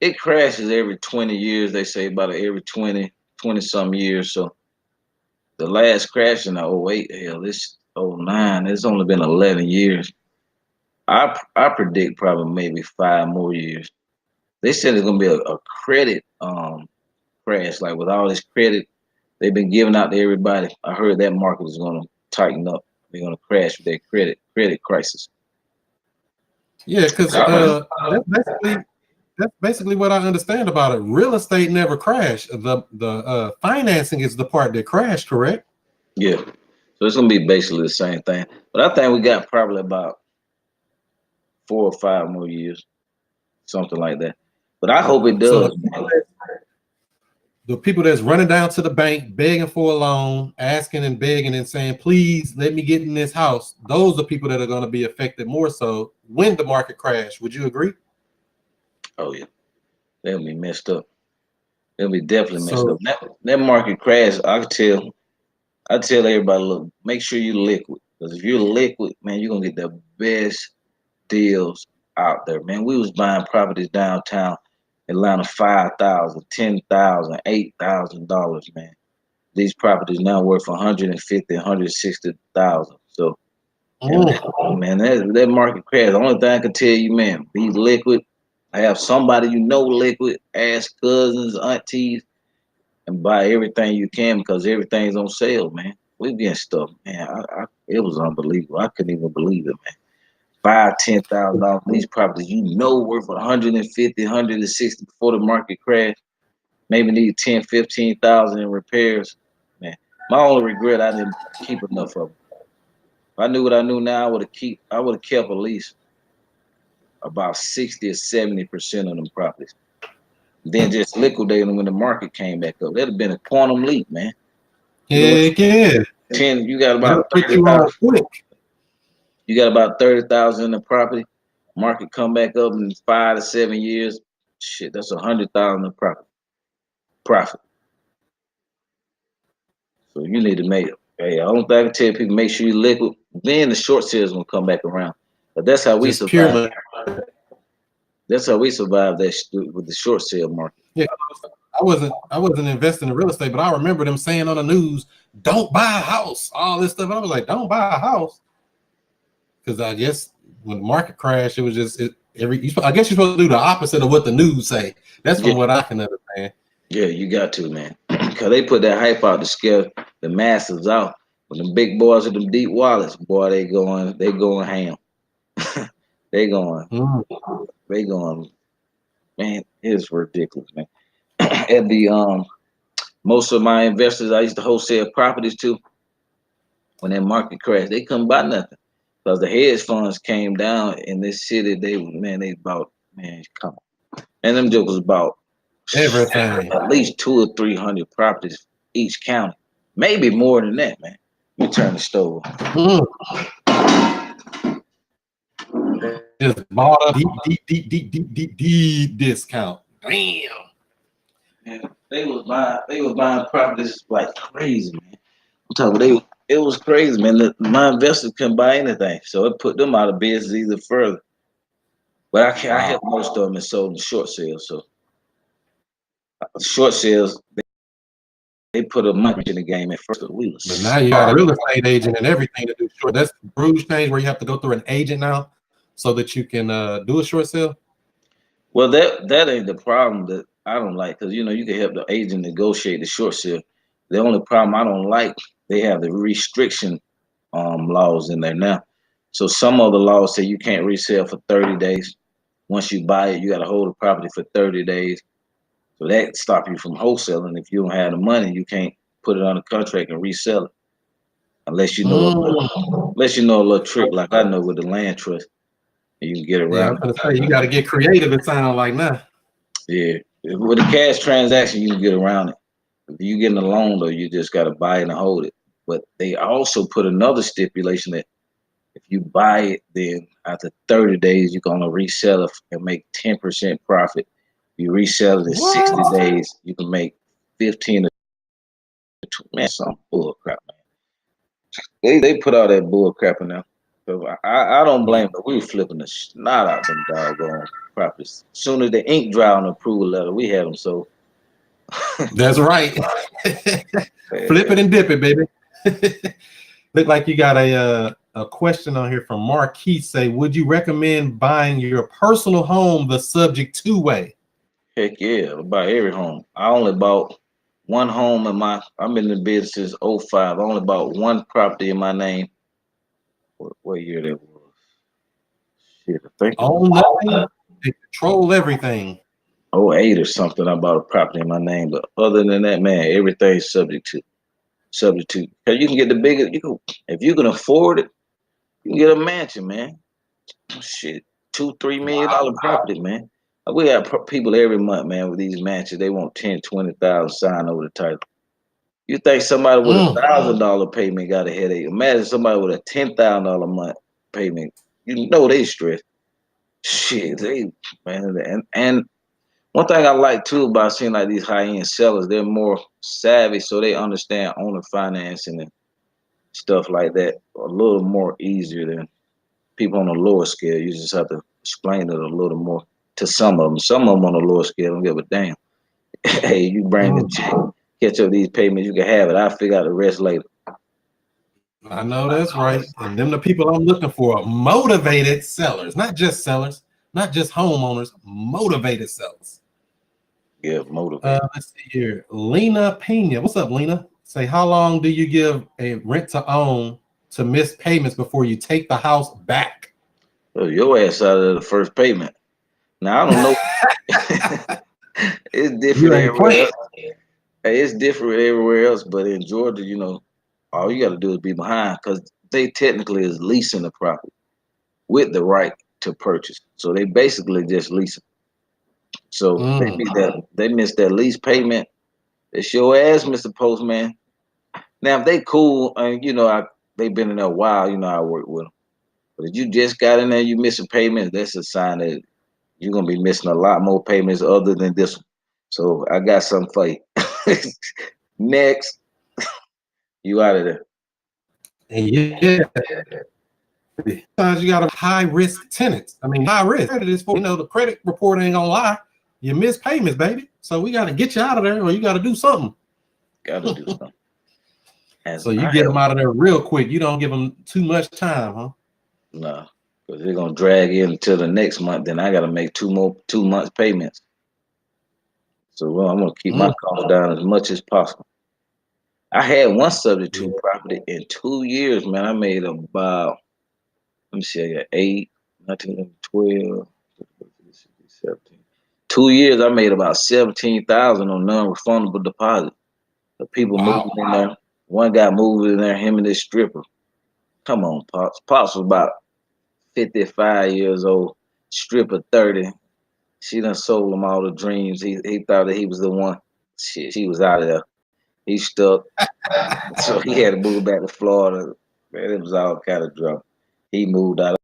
it crashes every 20 years. They say about every 20 some years. So the last crash in '08, hell, this '09, it's only been 11 years. I predict probably maybe 5 more years. They said it's gonna be a credit crash, like with all this credit they've been giving out to everybody. I heard that market is gonna tighten up. They're gonna crash with their credit crisis. Yeah, because that's basically what I understand about it. Real estate never crashed. The financing is the part that crashed, correct? Yeah, so it's gonna be basically the same thing. But I think we got probably about 4 or 5 more years, something like that. But I hope it So does, man. the people that's running down to the bank begging for a loan, asking and begging and saying, please let me get in this house, those are people that are going to be affected more so when the market crash. Would you agree? Oh yeah, they'll be messed up. They'll be definitely messed up. So That market crash, I tell everybody, look, make sure you liquid. Because if you're liquid, man, you're gonna get the best deals out there, man. We was buying properties downtown Atlanta, 5,000, 10,000, $8,000, man. These properties now worth 150, 160,000. So, and mm, man, that market crash. The only thing I can tell you, man, be liquid. Have somebody liquid. Ask cousins, aunties, and buy everything you can because everything's on sale, man. We getting stuff, man. It was unbelievable. I couldn't even believe it, man. $5,000-$10,000 for these properties worth 150, 160 before the market crash. Maybe need 10, 15,000 in repairs. Man, my only regret, I didn't keep enough of them. If I knew what I knew now, I would have kept at least about 60 or 70% of them properties. Then just liquidate them when the market came back up. That'd have been a quantum leap, man. Heck yeah. You got That'll about put you on 30,000. quick. You got about 30,000 in the property. Market come back up in 5 to 7 years. Shit, that's 100,000 in profit. So you need to make it. Hey, I don't think I can tell people make sure you liquid. Then the short sales gonna come back around. But that's how we Just pure survive. money. That's how we survive with the short sale market. Yeah, I wasn't investing in real estate, but I remember them saying on the news, "Don't buy a house," all this stuff. And I was like, "Don't buy a house," because I guess when the market crashed, it was just I guess you're supposed to do the opposite of what the news say. That's from what I can understand. Yeah, you got to, man, because they put that hype out to scare the masses out. When the big boys with them deep wallets, boy, they going ham. they going, man, it's ridiculous, man. And most of my investors I used to wholesale properties to, when that market crashed, they couldn't buy nothing because the hedge funds came down in this city. They bought, man, come on, and them jokers bought Everything. at least 200 or 300 properties each county, maybe more than that, man. Let me turn the stove on. Just bought a deep discount. Damn. Yeah, they was buying properties like crazy, man. I'm talking it was crazy, man. My investors couldn't buy anything, so it put them out of business even further. But I helped most of them and sold them short sales. So short sales, they put a money in the game at first. But now you got a real estate agent and everything to do short. That's Bruges change where you have to go through an agent now so that you can do a short sale. Well, that ain't the problem that I don't like, because you can help the agent negotiate the short sale. The only problem I don't like, they have the restriction laws in there now. So some of the laws say you can't resell for 30 days. Once you buy it, you got to hold the property for 30 days. So that stop you from wholesaling. If you don't have the money, you can't put it on a contract and resell it, unless you know a little trick like I know with the land trust, and you can get around. Yeah, I was gonna say you got to get creative. It sounds like now. Yeah, with a cash transaction, you can get around it. If you getting a loan, though, you just got to buy it and hold it. But they also put another stipulation that if you buy it, then after 30 days, you're gonna resell it and make 10% profit. You resell it in 60 days, you can make 15 to 20. Man, some bull crap, man. They put all that bull crap in there. So I don't blame them. We were flipping the snot out them doggone properties. As soon as the ink dry on the approval letter, we had them sold. That's right. Flip it and dip it, baby. Look like you got a question on here from Marquis. Say, would you recommend buying your personal home the subject to way? Heck yeah, I buy every home. I only bought one home I've been in the business since 05. I only bought one property in my name. What year that was? Shit, I think. Own nothing, they control everything. 08 or something, I bought a property in my name. But other than that, man, everything's subject to. Because you can get the bigger, if you can afford it, you can get a mansion, man. Shit, $2-3 million property, man. We have people every month, man, with these mansions. They want 10, 20,000 signed over the title. You think somebody with $1,000 payment got a headache? Imagine somebody with a $10,000 a month payment. You know they stressed. Shit, man. And one thing I like too about seeing like these high-end sellers, they're more savvy, so they understand owner financing and stuff like that a little more easier than people on a lower scale. You just have to explain it a little more to some of them. Some of them on a lower scale don't give a damn. Hey, you bring the check, catch up these payments, you can have it. I'll figure out the rest later. I know that's right. And them the people I'm looking for, motivated sellers, not just homeowners, motivated sellers. Yeah, motivated. Let's see here. Lena Pena. What's up, Lena? Say, how long do you give a rent to own to miss payments before you take the house back? Oh, your ass out of the first payment. Now I don't know. It's You different ain't everywhere playing. else. Hey, it's different everywhere else, but in Georgia, all you got to do is be behind because they technically is leasing the property with the right to purchase. So they basically just leasing. So Mm. they miss that lease payment. It's your ass, Mr. Postman. Now if they cool and they been in there a while, I work with them. But if you just got in there, you missing payments, that's a sign that you're gonna be missing a lot more payments other than this one. So I got something for you. Next, you out of there. And yeah, sometimes you got a high risk tenants. I mean, high risk. Credit is for, the credit report ain't gonna lie. You miss payments, baby. So we got to get you out of there, or you got to do something. Gotta do something. So And you I get have them out of there real quick. You don't give them too much time, huh? no, because they're gonna drag in until the next month. Then I gotta make 2 months payments. So I'm gonna keep my Mm. costs down as much as possible. I had one subject Yeah. to property in 2 years, man. I made about, let me see, I got 8, 19, 12, 17. 2 years, I made about 17,000 on non-refundable deposit. The people moving Wow. in there. One guy moved in there, him and this stripper. Come on, Pops. Pops was about 55 years old, stripper 30. She done sold him all the dreams. He thought that he was the one. Shit, she was out of there. He stuck. So he had to move back to Florida. Man, it was all kind of drama. He moved out,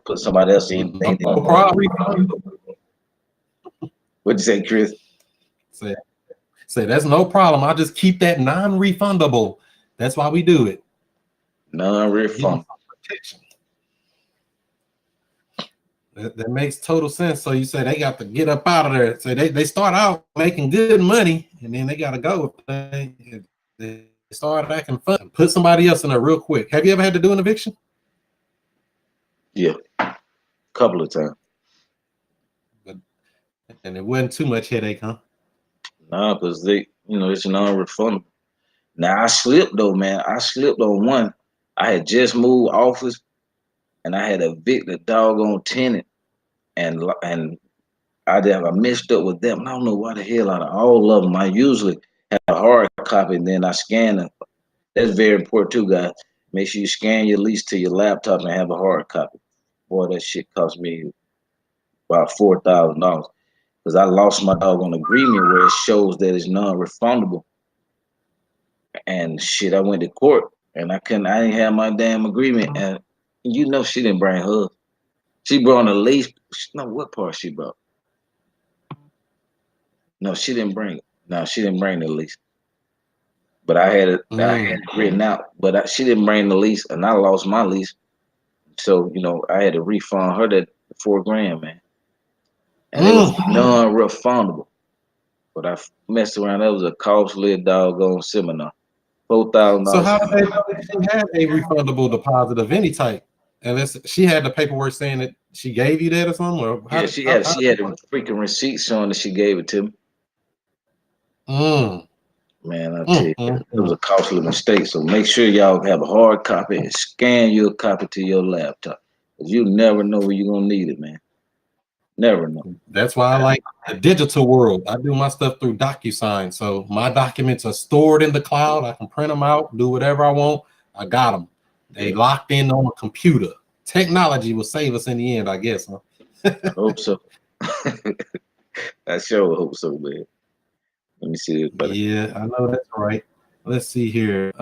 put somebody else in. No problem. What'd you say, Chris? Say that's no problem. I'll just keep that non-refundable. That's why we do it. Non-refundable. Protection. That makes total sense. So you say they got to get up out of there. So they start out making good money, and then they got to go. They start acting fun. Put somebody else in there real quick. Have you ever had to do an eviction? Yeah, couple of times. And it wasn't too much headache, huh? Nah, because it's non-refundable. Now I slipped though, man. I slipped on one. I had just moved office, and I had evicted a doggone tenant, and I messed up with them. I don't know why the hell out of all of them. I usually have a hard copy, and then I scan them. That's very important too, guys. Make sure you scan your lease to your laptop and have a hard copy. Boy, that shit cost me about $4,000 because I lost my doggone agreement where it shows that it's non-refundable. And shit, I went to court and I didn't have my damn agreement. And she didn't bring hers. She brought a lease. No, what part she brought? No, she didn't bring it. No, she didn't bring the lease. But I had it written out. But she didn't bring the lease, and I lost my lease. So I had to refund her that $4,000, man, and it was non-refundable. But I messed around. That was a costly doggone seminar. So $4,000. how did they know that she had a refundable deposit of any type? Unless she had the paperwork saying that she gave you that or something, or Yeah, she had the freaking receipt showing that she gave it to me. Man, I tell you, it was a costly mistake. So make sure y'all have a hard copy and scan your copy to your laptop. Cause you never know when you're gonna need it, man. Never know. That's why I like the digital world. I do my stuff through DocuSign. So my documents are stored in the cloud. I can print them out, do whatever I want. I got them. They locked in on a computer. Technology will save us in the end, I guess. Huh? I hope so. I sure hope so, man. Let me see this, buddy. Yeah, I know that's right. Let's see here.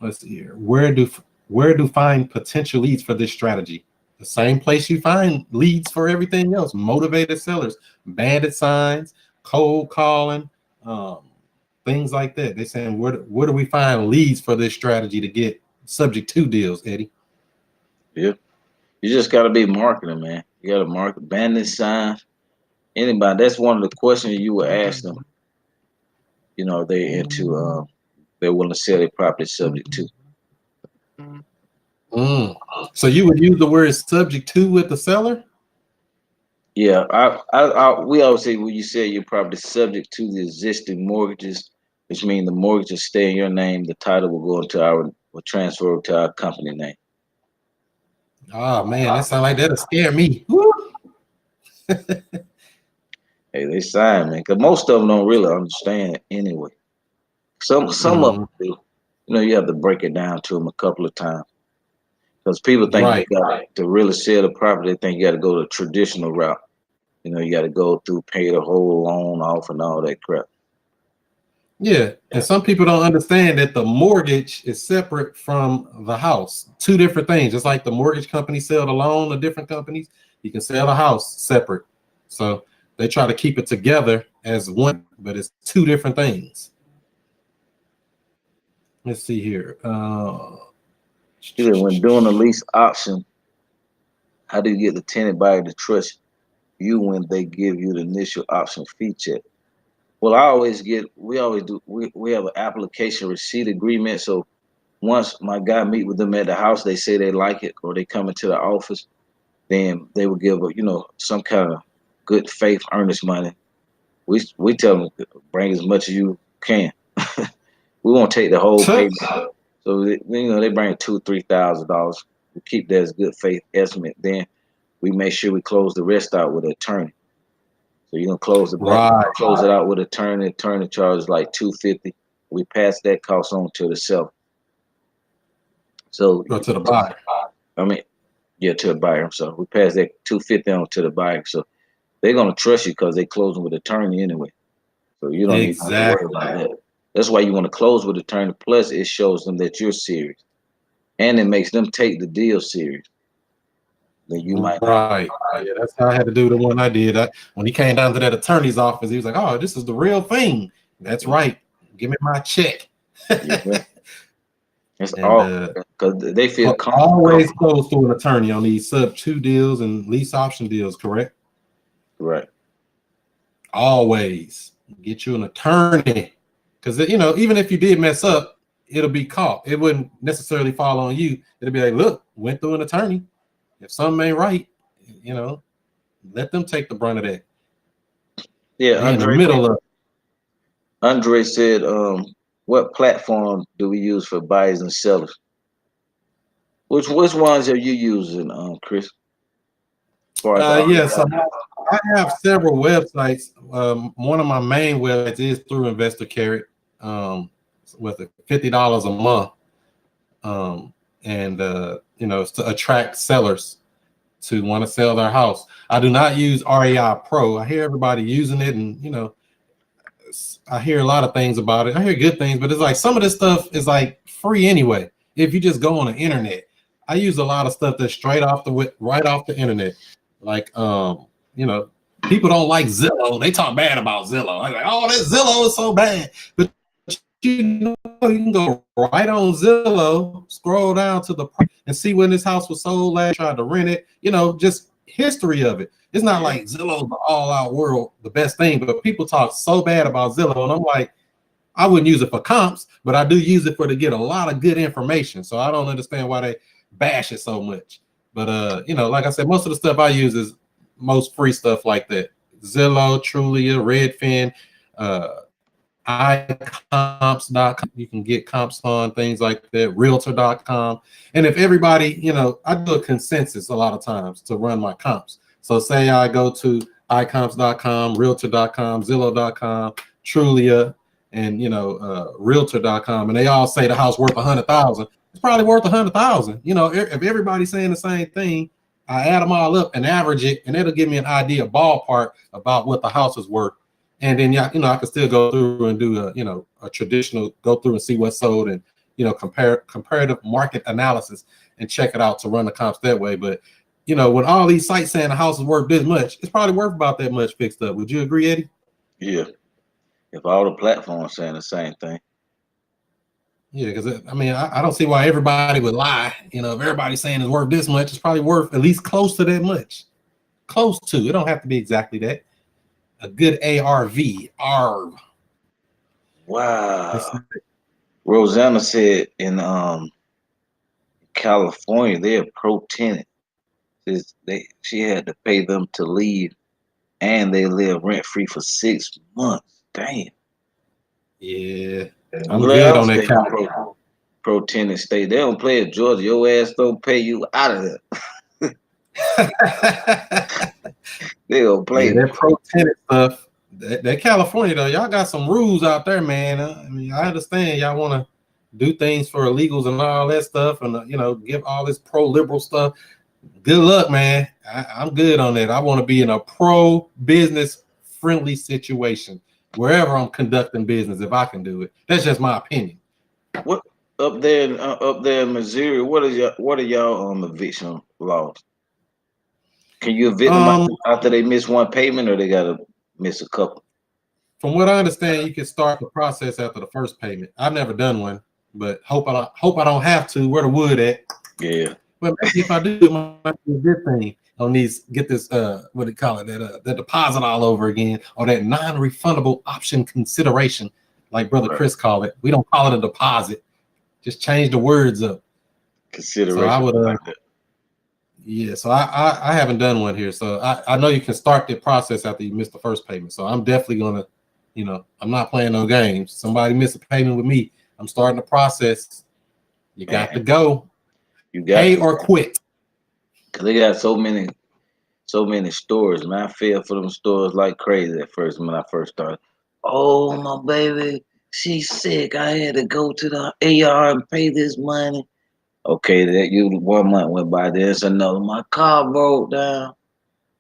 Let's see here. Where do find potential leads for this strategy? The same place you find leads for everything else. Motivated sellers, bandit signs, cold calling, things like that. They're saying where do we find leads for this strategy to get subject to deals, Eddie? Yeah. You just gotta be marketing, man. You gotta market bandit signs. Anybody, that's one of the questions you would ask them. They into they're willing to sell their property subject to. So you would use the word subject to with the seller? Yeah, we always say when you sell your property subject to the existing mortgages, which means the mortgages stay in your name, the title will transfer to our company name. Oh man, that sounds like that'll scare me. Woo. Hey, they sign, man, because most of them don't really understand anyway. Some of them Mhm. do. You know, you have to break it down to them a couple of times because people think you Right. got to really sell the property. They think you got to go the traditional route. You know, you got to go through, pay the whole loan off, and all that crap. Yeah, and some people don't understand that the mortgage is separate from the house. Two different things. Just like the mortgage company sell the loan to different companies, you can sell a house separate. So they try to keep it together as one, but it's two different things. Let's see here. Either when doing a lease option, how do you get the tenant buyer to trust you when they give you the initial option fee check? Well, we always do, we have an application receipt agreement. So once my guy meet with them at the house, they say they like it or they come into the office, then they will give some kind of good faith earnest money. We tell them bring as much as you can. We won't take the whole payment. So they bring $2,000-$3,000. We keep that as good faith estimate. Then we make sure we close the rest out with an attorney. So you're gonna Right. close it out with attorney. Attorney charges like $250. We pass that cost on to the seller. So Go to the buyer. I mean, yeah, to the buyer. So we pass that $250 on to the buyer. So they're gonna trust you because they closing with attorney anyway. So you don't even have to worry Exactly. about that. That's why you want to close with attorney. Plus, it shows them that you're serious, and it makes them take the deal serious. Then you might not. Right. Yeah, that's how I had to do the one I did. When he came down to that attorney's office, he was like, "Oh, this is the real thing." That's right. Give me my check. Yeah, it's And all because they feel always comfortable. close to an attorney on these sub two deals and lease option deals, correct? Right. Always get you an attorney because even if you did mess up, it'll be caught. It wouldn't necessarily fall on you. It'll be like, look, went through an attorney. If something ain't right, you know, let them take the brunt of that. Yeah, They in the middle of Andre said, what platform do we use for buyers and sellers? Which ones are you using, Chris? As far as yeah, so I have several websites. One of my main websites is through Investor Carrot, with $50 a month, and it's to attract sellers to want to sell their house. I do not use REI Pro. I hear everybody using it, and I hear a lot of things about it. I hear good things, but it's like some of this stuff is like free anyway. If you just go on the internet, I use a lot of stuff that's right off the internet. Like people don't like Zillow. They talk bad about Zillow. I'm like, oh, that Zillow is so bad. But you can go right on Zillow, scroll down to the and see when this house was sold last, tried to rent it. Just history of it. It's not like Zillow's the all-out world, the best thing, but people talk so bad about Zillow, and I'm like, I wouldn't use it for comps, but I do use it to get a lot of good information. So I don't understand why they bash it so much. But like I said, most of the stuff I use is most free stuff like that. Zillow, Trulia, Redfin, iComps.com. You can get comps on things like that, Realtor.com. And if everybody, I do a consensus a lot of times to run my comps. So say I go to iComps.com, Realtor.com, Zillow.com, Trulia, and Realtor.com, and they all say the house worth 100,000. It's probably worth 100,000. If everybody's saying the same thing, I add them all up and average it, and it'll give me an idea, ballpark, about what the house is worth. And then I can still go through and do a traditional go through and see what's sold, and comparative market analysis and check it out to run the comps that way. But when all these sites saying the house is worth this much, it's probably worth about that much fixed up. Would you agree, Eddie? Yeah. If all the platforms saying the same thing. Yeah, because I don't see why everybody would lie. If everybody's saying it's worth this much, it's probably worth at least close to that much. Close to. It don't have to be exactly that. A good ARV. ARV. Wow. Rosanna said in California they're pro tenant. She had to pay them to leave, and they live rent free for 6 months. Damn. Yeah, I'm Where good on else that they California. pro? pro tennis state. They don't play at Georgia. Your ass don't pay you out of there. They don't Yeah, play. that pro tennis stuff. That California though, y'all got some rules out there, man. I mean, I understand y'all want to do things for illegals and all that stuff, and give all this pro liberal stuff. Good luck, man. I'm good on that. I want to be in a pro business friendly situation wherever I'm conducting business if I can do it. That's just my opinion. What up there in Missouri? What are y'all eviction laws? Can you evict them Um, after they miss one payment, or they gotta miss a couple? from what I understand, you can start the process after the first payment. I've never done one, but hope I don't have to. Where the wood at? Yeah, But maybe if I do, it might be a good thing. On these, get this what do you call it? That deposit all over again, or that non-refundable option consideration, like Brother right. Chris called it. We don't call it a deposit. Just change the words up. So I Consideration would like that. yeah. So I haven't done one here. So I know you can start the process after you miss the first payment. So I'm definitely gonna, I'm not playing no games. Somebody miss a payment with me, I'm starting the process. You got to Man, go. you got Pay to, or quit. cause they got so many stores, man. I fell for them stores like crazy at first when I first started. Oh, my baby, she's sick. I had to go to the AR and pay this money. Okay, that you 1 month went by. There's another. My car broke down.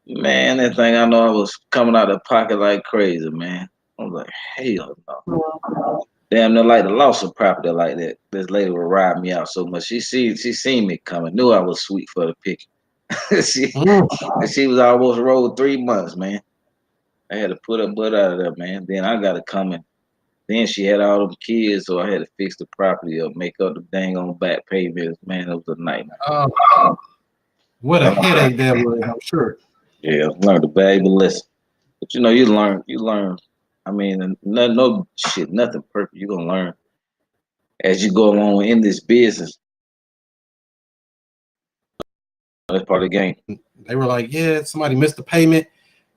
Man, that thing I know I was coming out of pocket like crazy, man. I was like, hell no. Damn, they're like the loss of property like that. This lady would ride me out so much. She seen me coming, knew I was sweet for the pick. she Mm. she was almost rolled 3 months, man. I had to put her butt out of there, man. Then I got to come in. Then she had all them kids, so I had to fix the property up, make up the dang on back payments. Man, it was a nightmare. Uh, what a headache that was, I'm sure. Yeah, learned a valuable lesson. But you learn. I mean, no shit, nothing perfect. You're gonna learn as you go along in this business. That's part of the game. They were like, yeah, somebody missed the payment.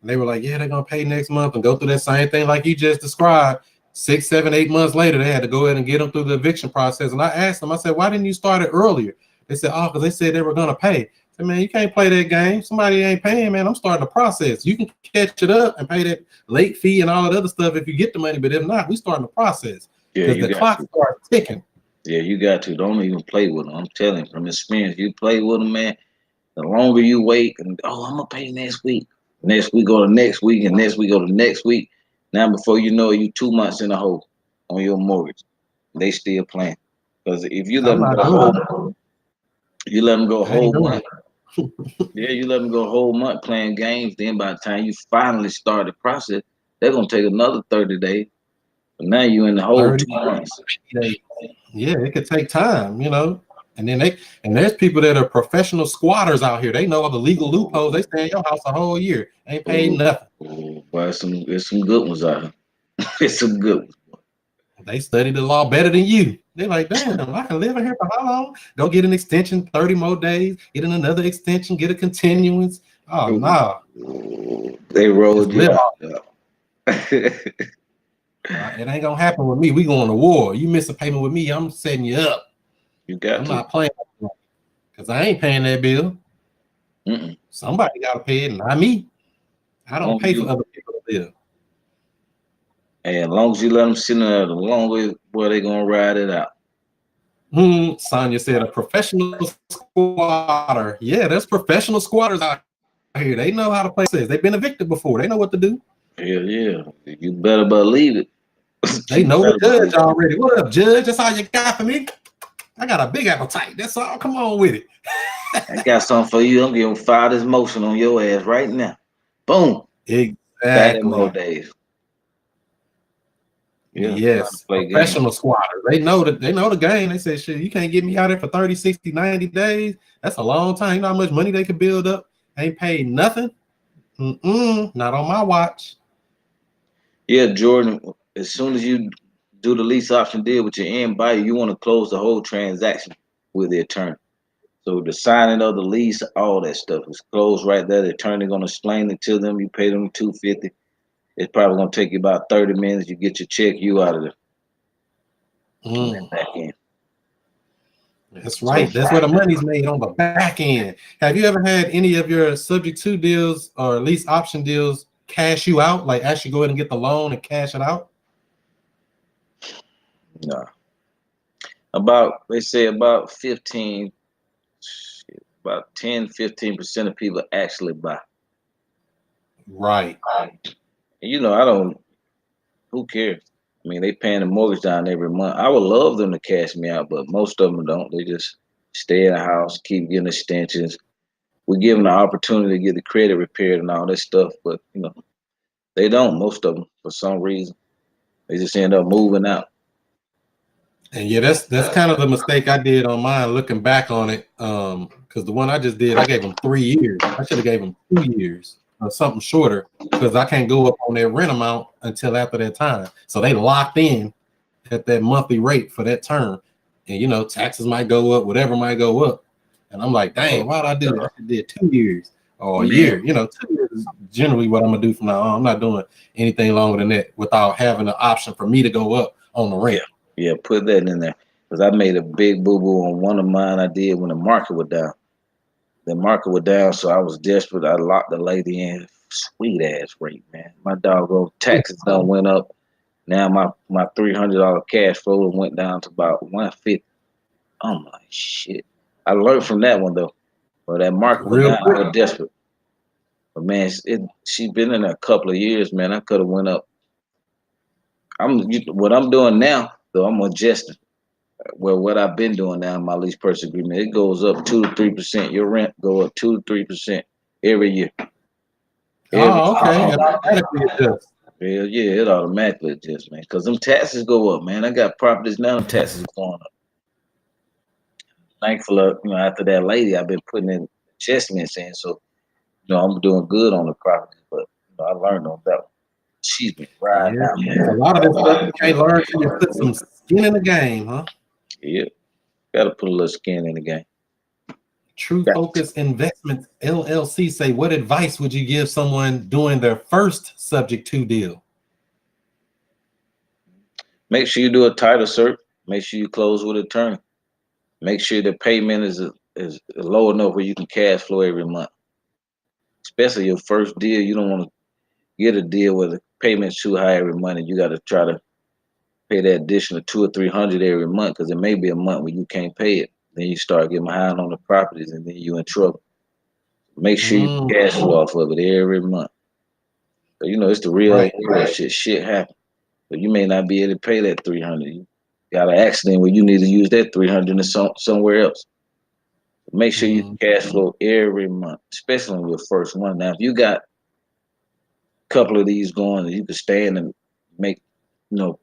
And they were like, yeah, they're gonna pay next month and go through that same thing like you just described. 6, 7, 8 months later, they had to go ahead and get them through the eviction process. And I asked them, I said, why didn't you start it earlier? They said, oh, because they said they were gonna pay. I said, man, you can't play that game. Somebody ain't paying, man. I'm starting the process. You can catch it up and pay that late fee and all that other stuff if you get the money, but if not, we starting the process Yeah, because you the got clock to. starts ticking. Yeah, you got to. Don't even play with them. I'm telling you from experience. You play with them, man. The longer you wait, and I'm gonna pay next week. Next week go to next week, and next week go to next week. Now before you know it, you 2 months in a hole on your mortgage. They still playing. Because if you let I'm them not go doing it. you let them go a I ain't whole doing month. it. Yeah, you let them go a whole month playing games. Then by the time you finally start the process, they're gonna take another 30 days. But now you in the whole 30 2 months. days. Yeah, it could take time, And then there's people that are professional squatters out here. They know all the legal loopholes. They stay in your house a whole year, ain't paid Oh, nothing. boy, there's some good ones out here. It's some good ones. They study the law better than you. They're like, damn, I can live in here for how long? Go get an extension, 30 more days, get in another extension, get a continuance. Oh no, They just rolled you live out. off. Yeah. It ain't gonna happen with me. We going to war. You miss a payment with me, I'm setting you up. You got I'm to. not playing because I ain't paying that bill. Mm-mm. Somebody gotta pay it, not me. I don't Long pay as for you, other people to live. and as long as you let them sit in there, the longer boy they gonna ride it out. Sonya said a professional squatter. Yeah, there's professional squatters out here. They know how to play this. They've been evicted before. They know what to do. Hell yeah, you better believe it. They You know the better judge believe it. already. What up, judge? That's all you got for me? I got a big appetite. That's all. Come on with it. I got something for you. I'm gonna file this motion on your ass right now. Boom. Back in more Exactly. days. Yeah, trying to Yes. play games. Professional squatters. They know the game. They said, shit, you can't get me out here for 30, 60, 90 days. That's a long time. You know how much money they could build up? Ain't paid nothing. Not on my watch. Yeah, Jordan. As soon as you do the lease option deal with your end buyer, you want to close the whole transaction with the attorney. So the signing of the lease, all that stuff is closed right there. The attorney gonna explain it to them. You pay them $250. It's probably gonna take you about 30 minutes. You get your check, you out of there. And then Mm. back in. That's So right. That's where the money's made on the back end. Have you ever had any of your subject to deals or lease option deals cash you out? Like actually go ahead and get the loan and cash it out? no, about they say about 10-15% of people actually buy. Right. And I don't. Who cares? I mean, they paying the mortgage down every month. I would love them to cash me out, but most of them don't. They just stay in the house, keep getting extensions. We give them the opportunity to get the credit repaired and all that stuff, but they don't. Most of them, for some reason, they just end up moving out. And yeah, that's kind of the mistake I did on mine looking back on it. Because the one I just did, I gave them 3 years. I should have gave them 2 years or something shorter because I can't go up on their rent amount until after that time. So they locked in at that monthly rate for that term. And taxes might go up, whatever might go up. And I'm like, dang, why did I do that? I did 2 years or a year. 2 years is generally what I'm gonna do from now on. I'm not doing anything longer than that without having an option for me to go up on the rent. Yeah, put that in there because I made a big boo boo on one of mine. I did when the market was down. The market was down, so I was desperate. I locked the lady in. Sweet ass rate, man. My doggone taxes done went up. Now my $300 cash flow went down to about 150. I'm like, shit. I learned from that one though. But that market was Real down. quick. I was desperate. But man, she been in there a couple of years, man. I could have went up. What I'm doing now, though, I'm adjusting. Well, what I've been doing now in my lease purchase agreement, it goes up 2 to 3%. Your rent go up 2 to 3% every year. Oh, okay. Automatically adjust. Hell yeah, it automatically adjusts, man. Because them taxes go up, man. I got properties now, them taxes going up. Thankful, after that lady, I've been putting in adjustments in, so I'm doing good on the properties. But I learned on that one. She's been riding Yeah. out, A man. lot of this stuff you can't learn until you put some skin in the game, huh? Yeah, gotta put a little skin in the game. True Focus Investments LLC say, what advice would you give someone doing their first subject to deal? Make sure you do a title search. Make sure you close with an attorney. Make sure the payment is low enough where you can cash flow every month. Especially your first deal, you don't want to get a deal where the payment's too high every month and you got to try to pay that additional 200 or 300 every month because it may be a month where you can't pay it. Then you start getting behind on the properties and then you're in trouble. Make sure you cash flow off of it every month. So, it's the real world shit. Shit happens. But you may not be able to pay that 300. You got an accident where you need to use that 300 somewhere else. Make sure you cash flow every month, especially on your first one. Now, if you got a couple of these going, you can stand and make,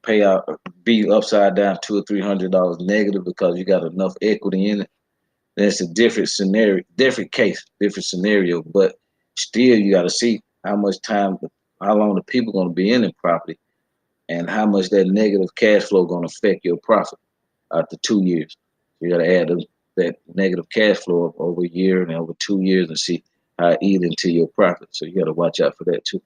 pay out, be upside down $200 or $300 negative because you got enough equity in it. Then it's a different scenario, different case, different scenario. But still, you got to see how much time, how long the people going to be in the property, and how much that negative cash flow going to affect your profit after 2 years. You got to add that negative cash flow up over a year and over 2 years and see how it eat into your profit. So you got to watch out for that too.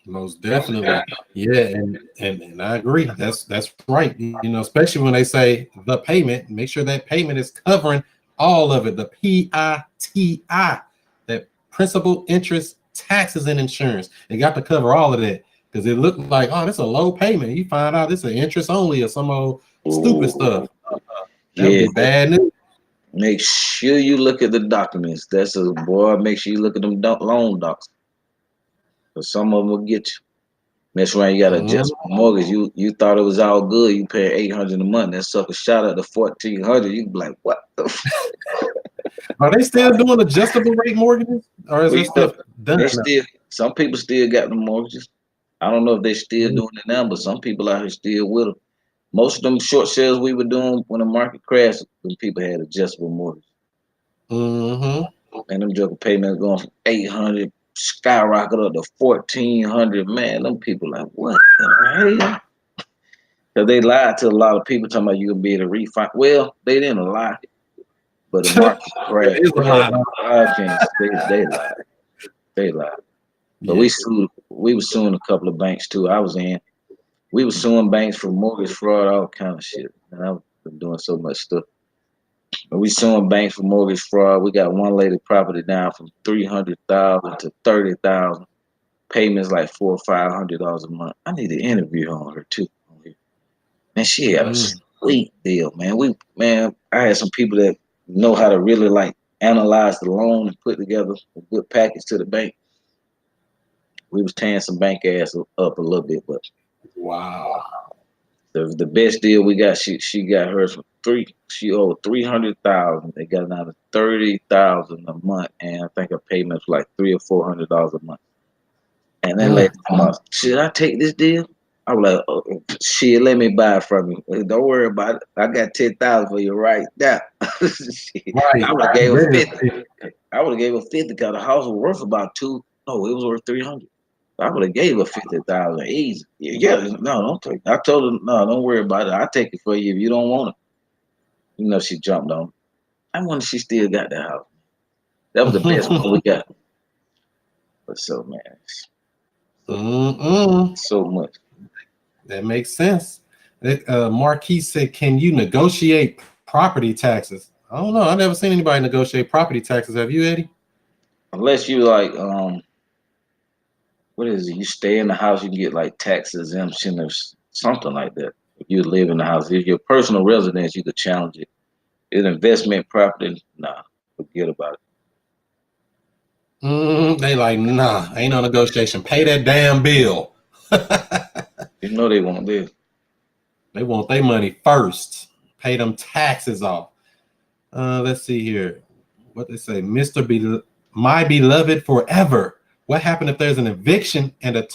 Most definitely. Yeah, and I agree. That's right. Especially when they say the payment, make sure that payment is covering all of it. The PITI, that principal, interest, taxes, and insurance. It got to cover all of that. Because it looked like, oh, this is a low payment. You find out this is interest only or some old stupid stuff. That would be bad news. Make sure you look at the documents. That's a boy. Make sure you look at them loan docs. Because some of them will get you. Next round, you got to adjust mortgage. You thought it was all good. You pay $800 a month. That sucker shot up to $1,400. You be like, what the? Are they still doing adjustable rate mortgages, or is this stuff done? Some people still got the mortgages. I don't know if they still doing it now, but some people out here still with them. Most of them short sales we were doing when the market crashed, when people had adjustable mortgage. And them joker payments going from 800 skyrocket up to 1,400. Man, them people like, what the hell? Because they lied to a lot of people talking about you gonna be able to refinance. Well, they didn't lie, but the market crashed. They lied. They lied. But we were suing a couple of banks too. We were suing banks for mortgage fraud, all kind of shit. And I've been doing so much stuff. And we suing banks for mortgage fraud. We got one lady property down from 300,000 to 30,000. Payments like $400 or $500 a month. I need to interview her on her too. Man, she had a Mm. sweet deal, man. I had some people that know how to really like analyze the loan and put together a good package to the bank. We was tearing some bank ass up a little bit, but Wow. the best deal we got, she got hers for she owed 300,000. They got down to 30,000 a month, and I think her payments were like $300 or $400 a month. And then Mm. later, should I take this deal? I was like, oh, shit, let me buy it from you. Don't worry about it. I got 10,000 for you right now. Shit. I Right. would have gave her Very 50. I would have gave her 50 because the house was worth about two. No, it was worth 300. I would have gave her 50,000 easy. Yeah, no, don't take. I told her, no, don't worry about it. I'll take it for you if you don't want it. You know, she jumped on. I wonder if she still got that house. That was the best one we got. But so man, Mm-mm. so much. That makes sense. Marquis said, "Can you negotiate property taxes?" I don't know. I've never seen anybody negotiate property taxes. Have you, Eddie? Unless you like what is it? You stay in the house, you can get like tax exemption or something like that. If you live in the house, if your personal residence, you could challenge it. It's investment property, nah, forget about They like, nah, ain't no negotiation. Pay that damn bill. it. You know they won't live. They want their money first. Pay them taxes off. Let's see here. What they say, My beloved forever. What happened if there's an eviction and a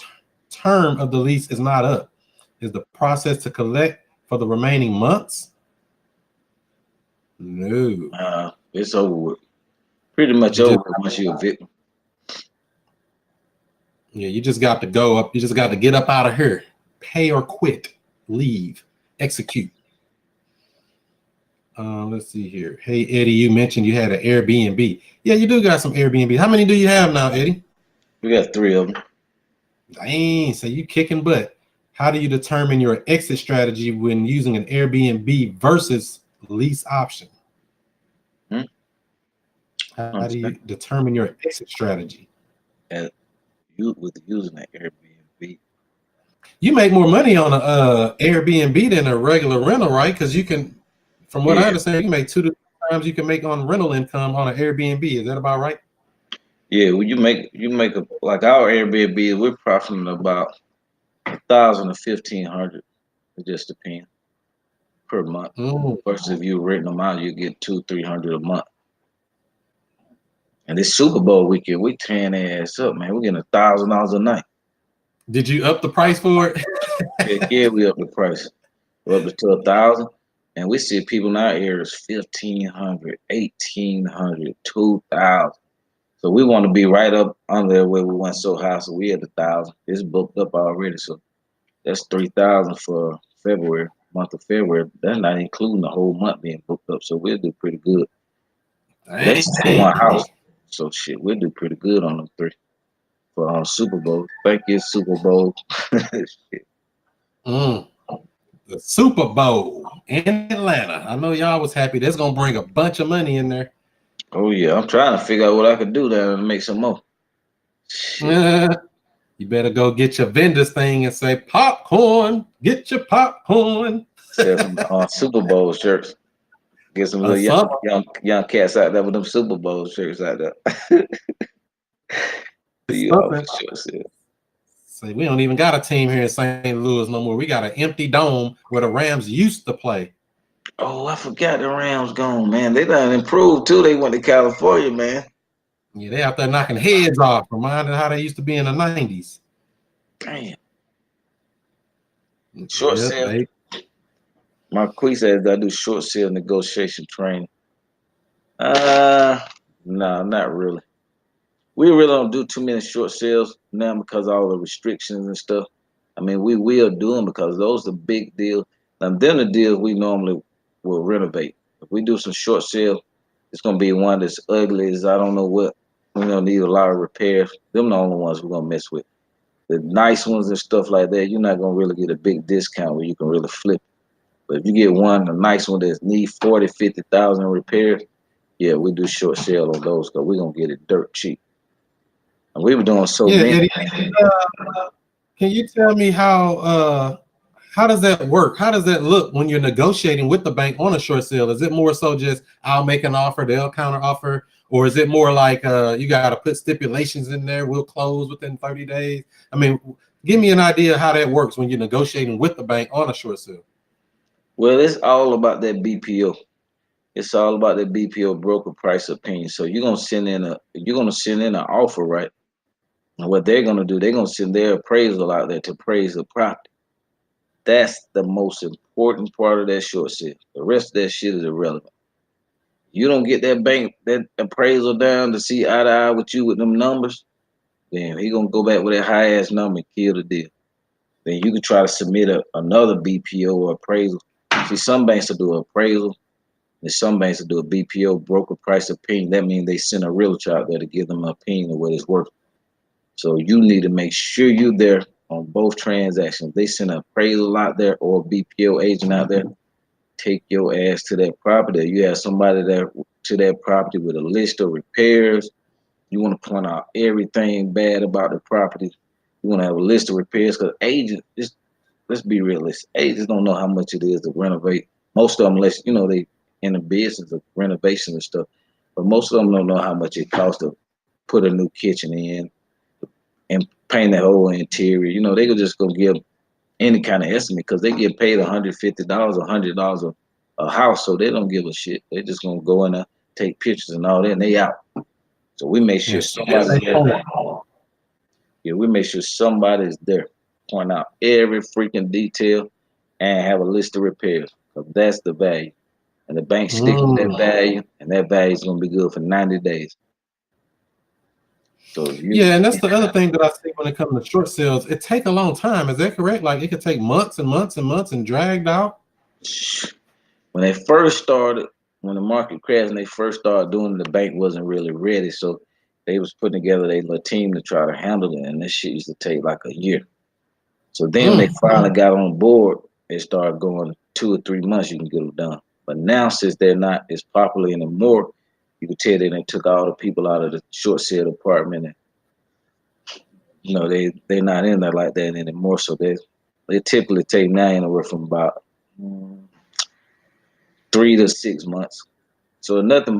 term of the lease is not up? Is the process to collect for the remaining months? No. It's over with. Pretty much You just, over once you're a victim. yeah, you just got to go up. You just got to get up out of here. Pay or quit. Leave. Execute. Let's see here. Hey, Eddie, you mentioned you had an Airbnb. Yeah, you do got some Airbnb. How many do you have now, Eddie? We got three of them. Dang, so you kicking butt. How do you determine your exit strategy when using an Airbnb versus lease option? Hmm? How do you determine your exit strategy? And you with using the Airbnb. You make more money on a Airbnb than a regular rental, right? Because you can, from what I Yeah, understand, you make 2 to 3 times you can make on rental income on an Airbnb. Is that about right? yeah. Well, you make a like our Airbnb. We're profiting about 1,000 to 1,500. It just depends per month. Mm. Versus if you renting them out, you get 200, 300 a month. And this Super Bowl weekend, we tearing their ass up, man. We're getting $1,000 a night. Did you up the price for it? Yeah, we up the price. We're up to 1,000. And we see people in our areas 1,500, 1,800, 2,000. So we want to be right up under where we went so high. So we at 1,000. It's booked up already. So that's 3,000 for February, month of February. That's not including the whole month being booked up. So we'll do pretty good. That's just one house. So shit, we'll do pretty good on them three for Super Bowl. Thank you, Super Bowl. Shit. Mm. The Super Bowl in Atlanta. I know y'all was happy. That's gonna bring a bunch of money in there. Oh yeah, I'm trying to figure out what I could do there and make some more. Shit. You better go get your vendors thing and say popcorn. Get your popcorn. Sell some Super Bowl shirts. Get some Or little something. young cats out there with them Super Bowl shirts out there. You off Something. sure said. Say we don't even got a team here in St. Louis no more. We got an empty dome where the Rams used to play. Oh, I forgot the Rams gone, man. They done improved too. They went to California, man. Yeah, they out there knocking heads off, reminding how they used to be in the 90s. Damn. Short Yeah, sale. Marquis says I do short sale negotiation training. No, not really. We really don't do too many short sales now because of all the restrictions and stuff. I mean, we will do them because those are big deals. Now, then the deals we normally will renovate. If we do some short sale, it's gonna be one that's ugly as I don't know what. We don't need a lot of repairs. Them the only ones we're gonna mess with. The nice ones and stuff like that, you're not gonna really get a big discount where you can really flip. But if you get one, a nice one that need 40, 50,000 repairs, yeah, we do short sale on those because we're gonna get it dirt cheap. And we were doing so Yeah, many. Eddie, can you tell me how does that work? How does that look when you're negotiating with the bank on a short sale? Is it more so just I'll make an offer, they'll counter offer, or is it more like you got to put stipulations in there? We'll close within 30 days. I mean, give me an idea of how that works when you're negotiating with the bank on a short sale. Well, it's all about that BPO. It's all about the BPO broker price opinion. So you're gonna send in an offer, right? And what they're gonna do, they're gonna send their appraisal out there to appraise the property. That's the most important part of that short sale. The rest of that shit is irrelevant. You don't get that bank that appraisal down to see eye to eye with you with them numbers, then he gonna go back with that high ass number and kill the deal. Then you can try to submit another BPO or appraisal. See, some banks will do an appraisal, and some banks will do a BPO broker price opinion. That means they send a realtor out there to give them an opinion of what it's worth. So you need to make sure you're there on both transactions. They send an appraisal out there or a BPO agent out there. Take your ass to that property. You have somebody there to that property with a list of repairs. You want to point out everything bad about the property. You want to have a list of repairs because agents, let's be realistic. Agents don't know how much it is to renovate. Most of them, unless they in the business of renovation and stuff, but most of them don't know how much it costs to put a new kitchen in and paint that whole interior. They could just go give any kind of estimate because they get paid $150, $100 a house, so they don't give a shit. They just gonna go in there, take pictures and all that, and they out. So we make sure somebody's there. Yeah, we make sure somebody's there, point out every freaking detail, and have a list of repairs. Because that's the value, and the bank stick with that value, and that value is gonna be good for 90 days. So Yeah, and that's the other thing that I see when it comes to short sales. It take a long time. Is that correct? Like it could take months and months and months and dragged out. when they first started, when the market crashed and they first started doing it, the bank wasn't really ready. So they was putting together their little team to try to handle it, and this shit used to take like a year. So then when they finally got on board, they started going 2 or 3 months you can get them done. But now since they're not as popular anymore, you can tell they took all the people out of the short sale department, and they're not in there like that anymore. So they typically take now anywhere from about 3 to 6 months. So nothing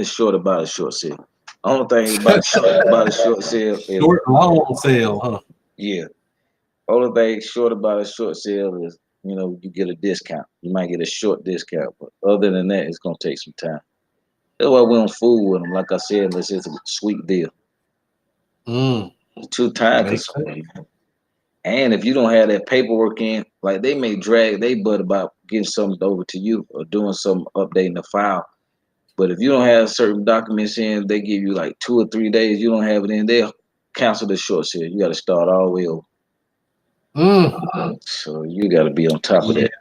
short about a short sale. Only thing about a short sale is short long sale, huh? Yeah. Only thing short about a short sale is you get a discount. You might get a short discount, but other than that, it's gonna take some time. That's why we don't fool with them. Like I said, unless it's a sweet deal. It's too time consuming. And if you don't have that paperwork in, like they may drag they butt about getting something over to you or doing some updating the file. But if you don't have certain documents in, they give you like 2 or 3 days. You don't have it in, they'll cancel the short sale. You got to start all the way over. So you got to be on top of that.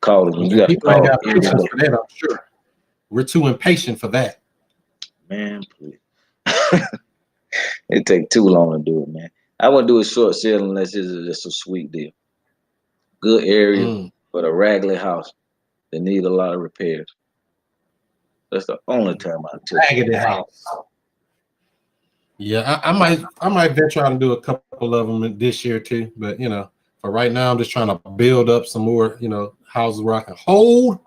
Calling you got to call. Got patience for that, I'm sure. We're too impatient for that. Man, please. It take too long to do it, man. I wouldn't do a short sale unless it's just a sweet deal. Good area, but a raggedy house that need a lot of repairs. That's the only time I took raggedy house. Yeah, I might venture out and do a couple of them this year too. But for right now, I'm just trying to build up some more, houses where I can hold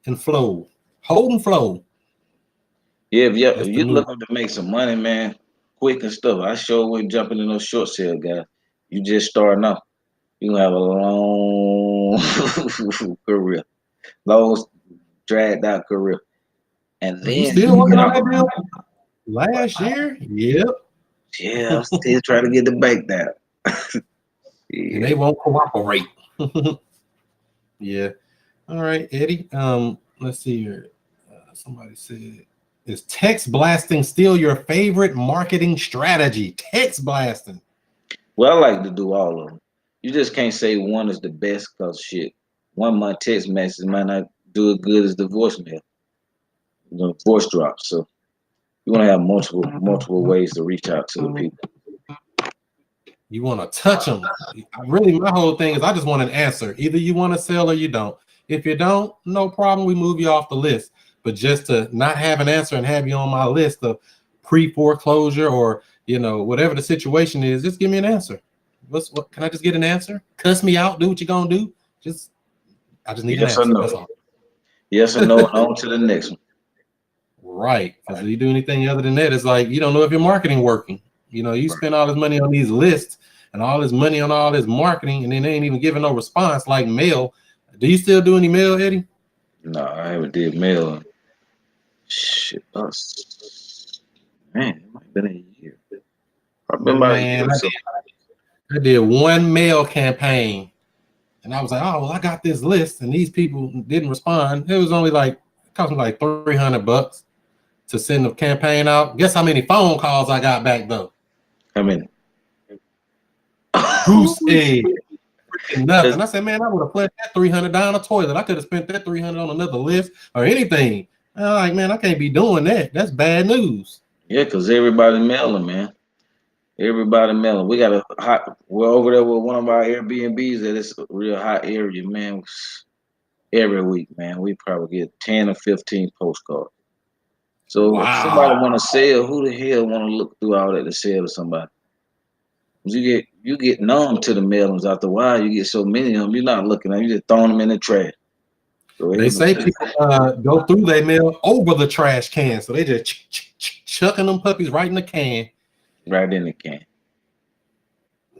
and flow. Hold and flow. Yeah, if you're looking to make some money, man, quick and stuff, I sure wouldn't jump into no short sale, guys. You just starting off. You gonna have a long career, long dragged out career, and then you still working on that deal? Last year? Yep. Yeah, I'm still trying to get the bank down. Yeah. And they won't cooperate. Yeah. All right, Eddie. Let's see here. Somebody said, is text blasting still your favorite marketing strategy? Text blasting. Well, I like to do all of them. You just can't say one is the best because shit. One month text message might not do as good as the voicemail. Voice drop. So you want to have multiple ways to reach out to the people. You want to touch them. Really, my whole thing is I just want an answer. Either you want to sell or you don't. If you don't, no problem. We move you off the list. But just to not have an answer and have you on my list of pre-foreclosure or whatever the situation is, just give me an answer. What can I just get an answer? Cuss me out, do what you're gonna do. I just need an Yes or answer. no. That's all. Yes or no, and on to the next one. Right. Because if you do anything other than that, it's like you don't know if your marketing working. You spend all this money on these lists and all this money on all this marketing, and then they ain't even giving no response like mail. Do you still do any mail, Eddie? No, I haven't did mail. Shit, man, it might have been a year. I've been about a year Man, or so. I did one mail campaign, and I was like, oh well, I got this list, and these people didn't respond. It was only it cost me like $300 to send the campaign out. Guess how many phone calls I got back though? How many? Goose egg. Nothing. I said, man, I would have put that 300 down the toilet. I could have spent that 300 on another list or anything. I'm like, man, I can't be doing that. That's bad news. Yeah, because everybody mailing, man. Everybody mailing. We got we're over there with one of our Airbnbs that is a real hot area, man. Every week, man, we probably get 10 or 15 postcards. So if somebody want to sell, who the hell want to look through all that to sell to somebody? You get numb to the mailings after a while. You get so many of them, you're not looking at them, you just throwing them in the trash. So they say people go through their mail over the trash can, so they just chucking them puppies right in the can. Right in the can.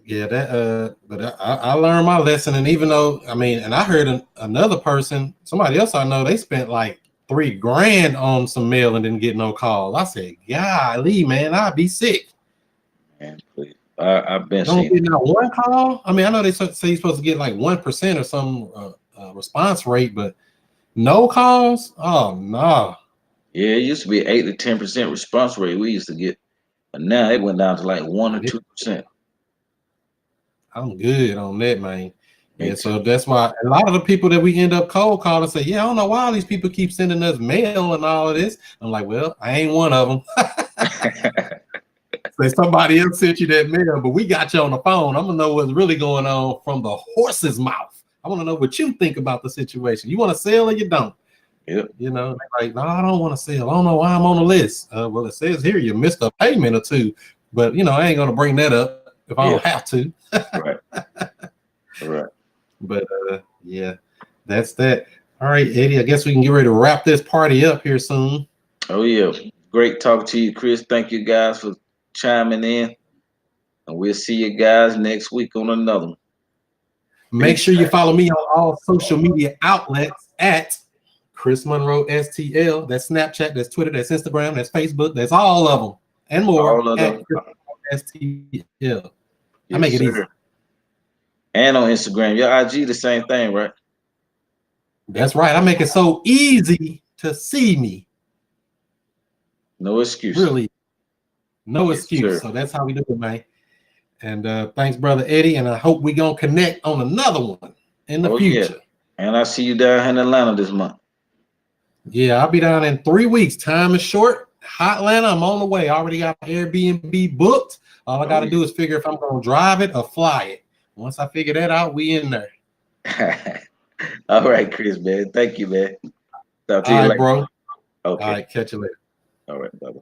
Yeah, but I learned my lesson, and even though and I heard another person, somebody else I know, they spent like $3,000 on some mail and didn't get no calls. I said, golly, man, I'd be sick. Man, please. I've been Don't seeing get not one call. I know they say you're supposed to get like 1% or some response rate, but no calls. Oh no. Yeah, it used to be 8 to 10% response rate we used to get, but now it went down to like 1 or 2%. I'm good on that, man. Yeah, so that's why a lot of the people that we end up cold calling say, yeah, I don't know why all these people keep sending us mail and all of this. I'm like, well, I ain't one of them. Say somebody else sent you that mail, but we got you on the phone. I'm gonna know what's really going on from the horse's mouth. I want to know what you think about the situation. You want to sell or you don't? Yep. Like, no, I don't want to sell. I don't know why I'm on the list. Well, it says here you missed a payment or two, but I ain't gonna bring that up if I don't have to. Right. But yeah, that's that. All right, Eddie, I guess we can get ready to wrap this party up here soon. Oh yeah, great talking to you, Chris. Thank you guys for chiming in, and we'll see you guys next week on another one. Make sure you follow me on all social media outlets at Chris Monroe STL. That's Snapchat, that's Twitter, that's Instagram, that's Facebook, that's all of them and more. All of them. STL. I make it easy. And on Instagram, your IG the same thing, right? That's right. I make it so easy to see me. No excuse. Really, no excuse. Sir. So that's how we do it, man. And thanks, brother Eddie. And I hope we're gonna connect on another one in the future. Yeah. And I see you down here in Atlanta this month. Yeah, I'll be down in 3 weeks. Time is short. Hot Atlanta, I'm on the way. I already got Airbnb booked. All I got to do is figure if I'm gonna drive it or fly it. Once I figure that out, we in there. All right, Chris, man. Thank you, man. Talk to you later, bro. Okay. All right, catch you later. All right, bye-bye.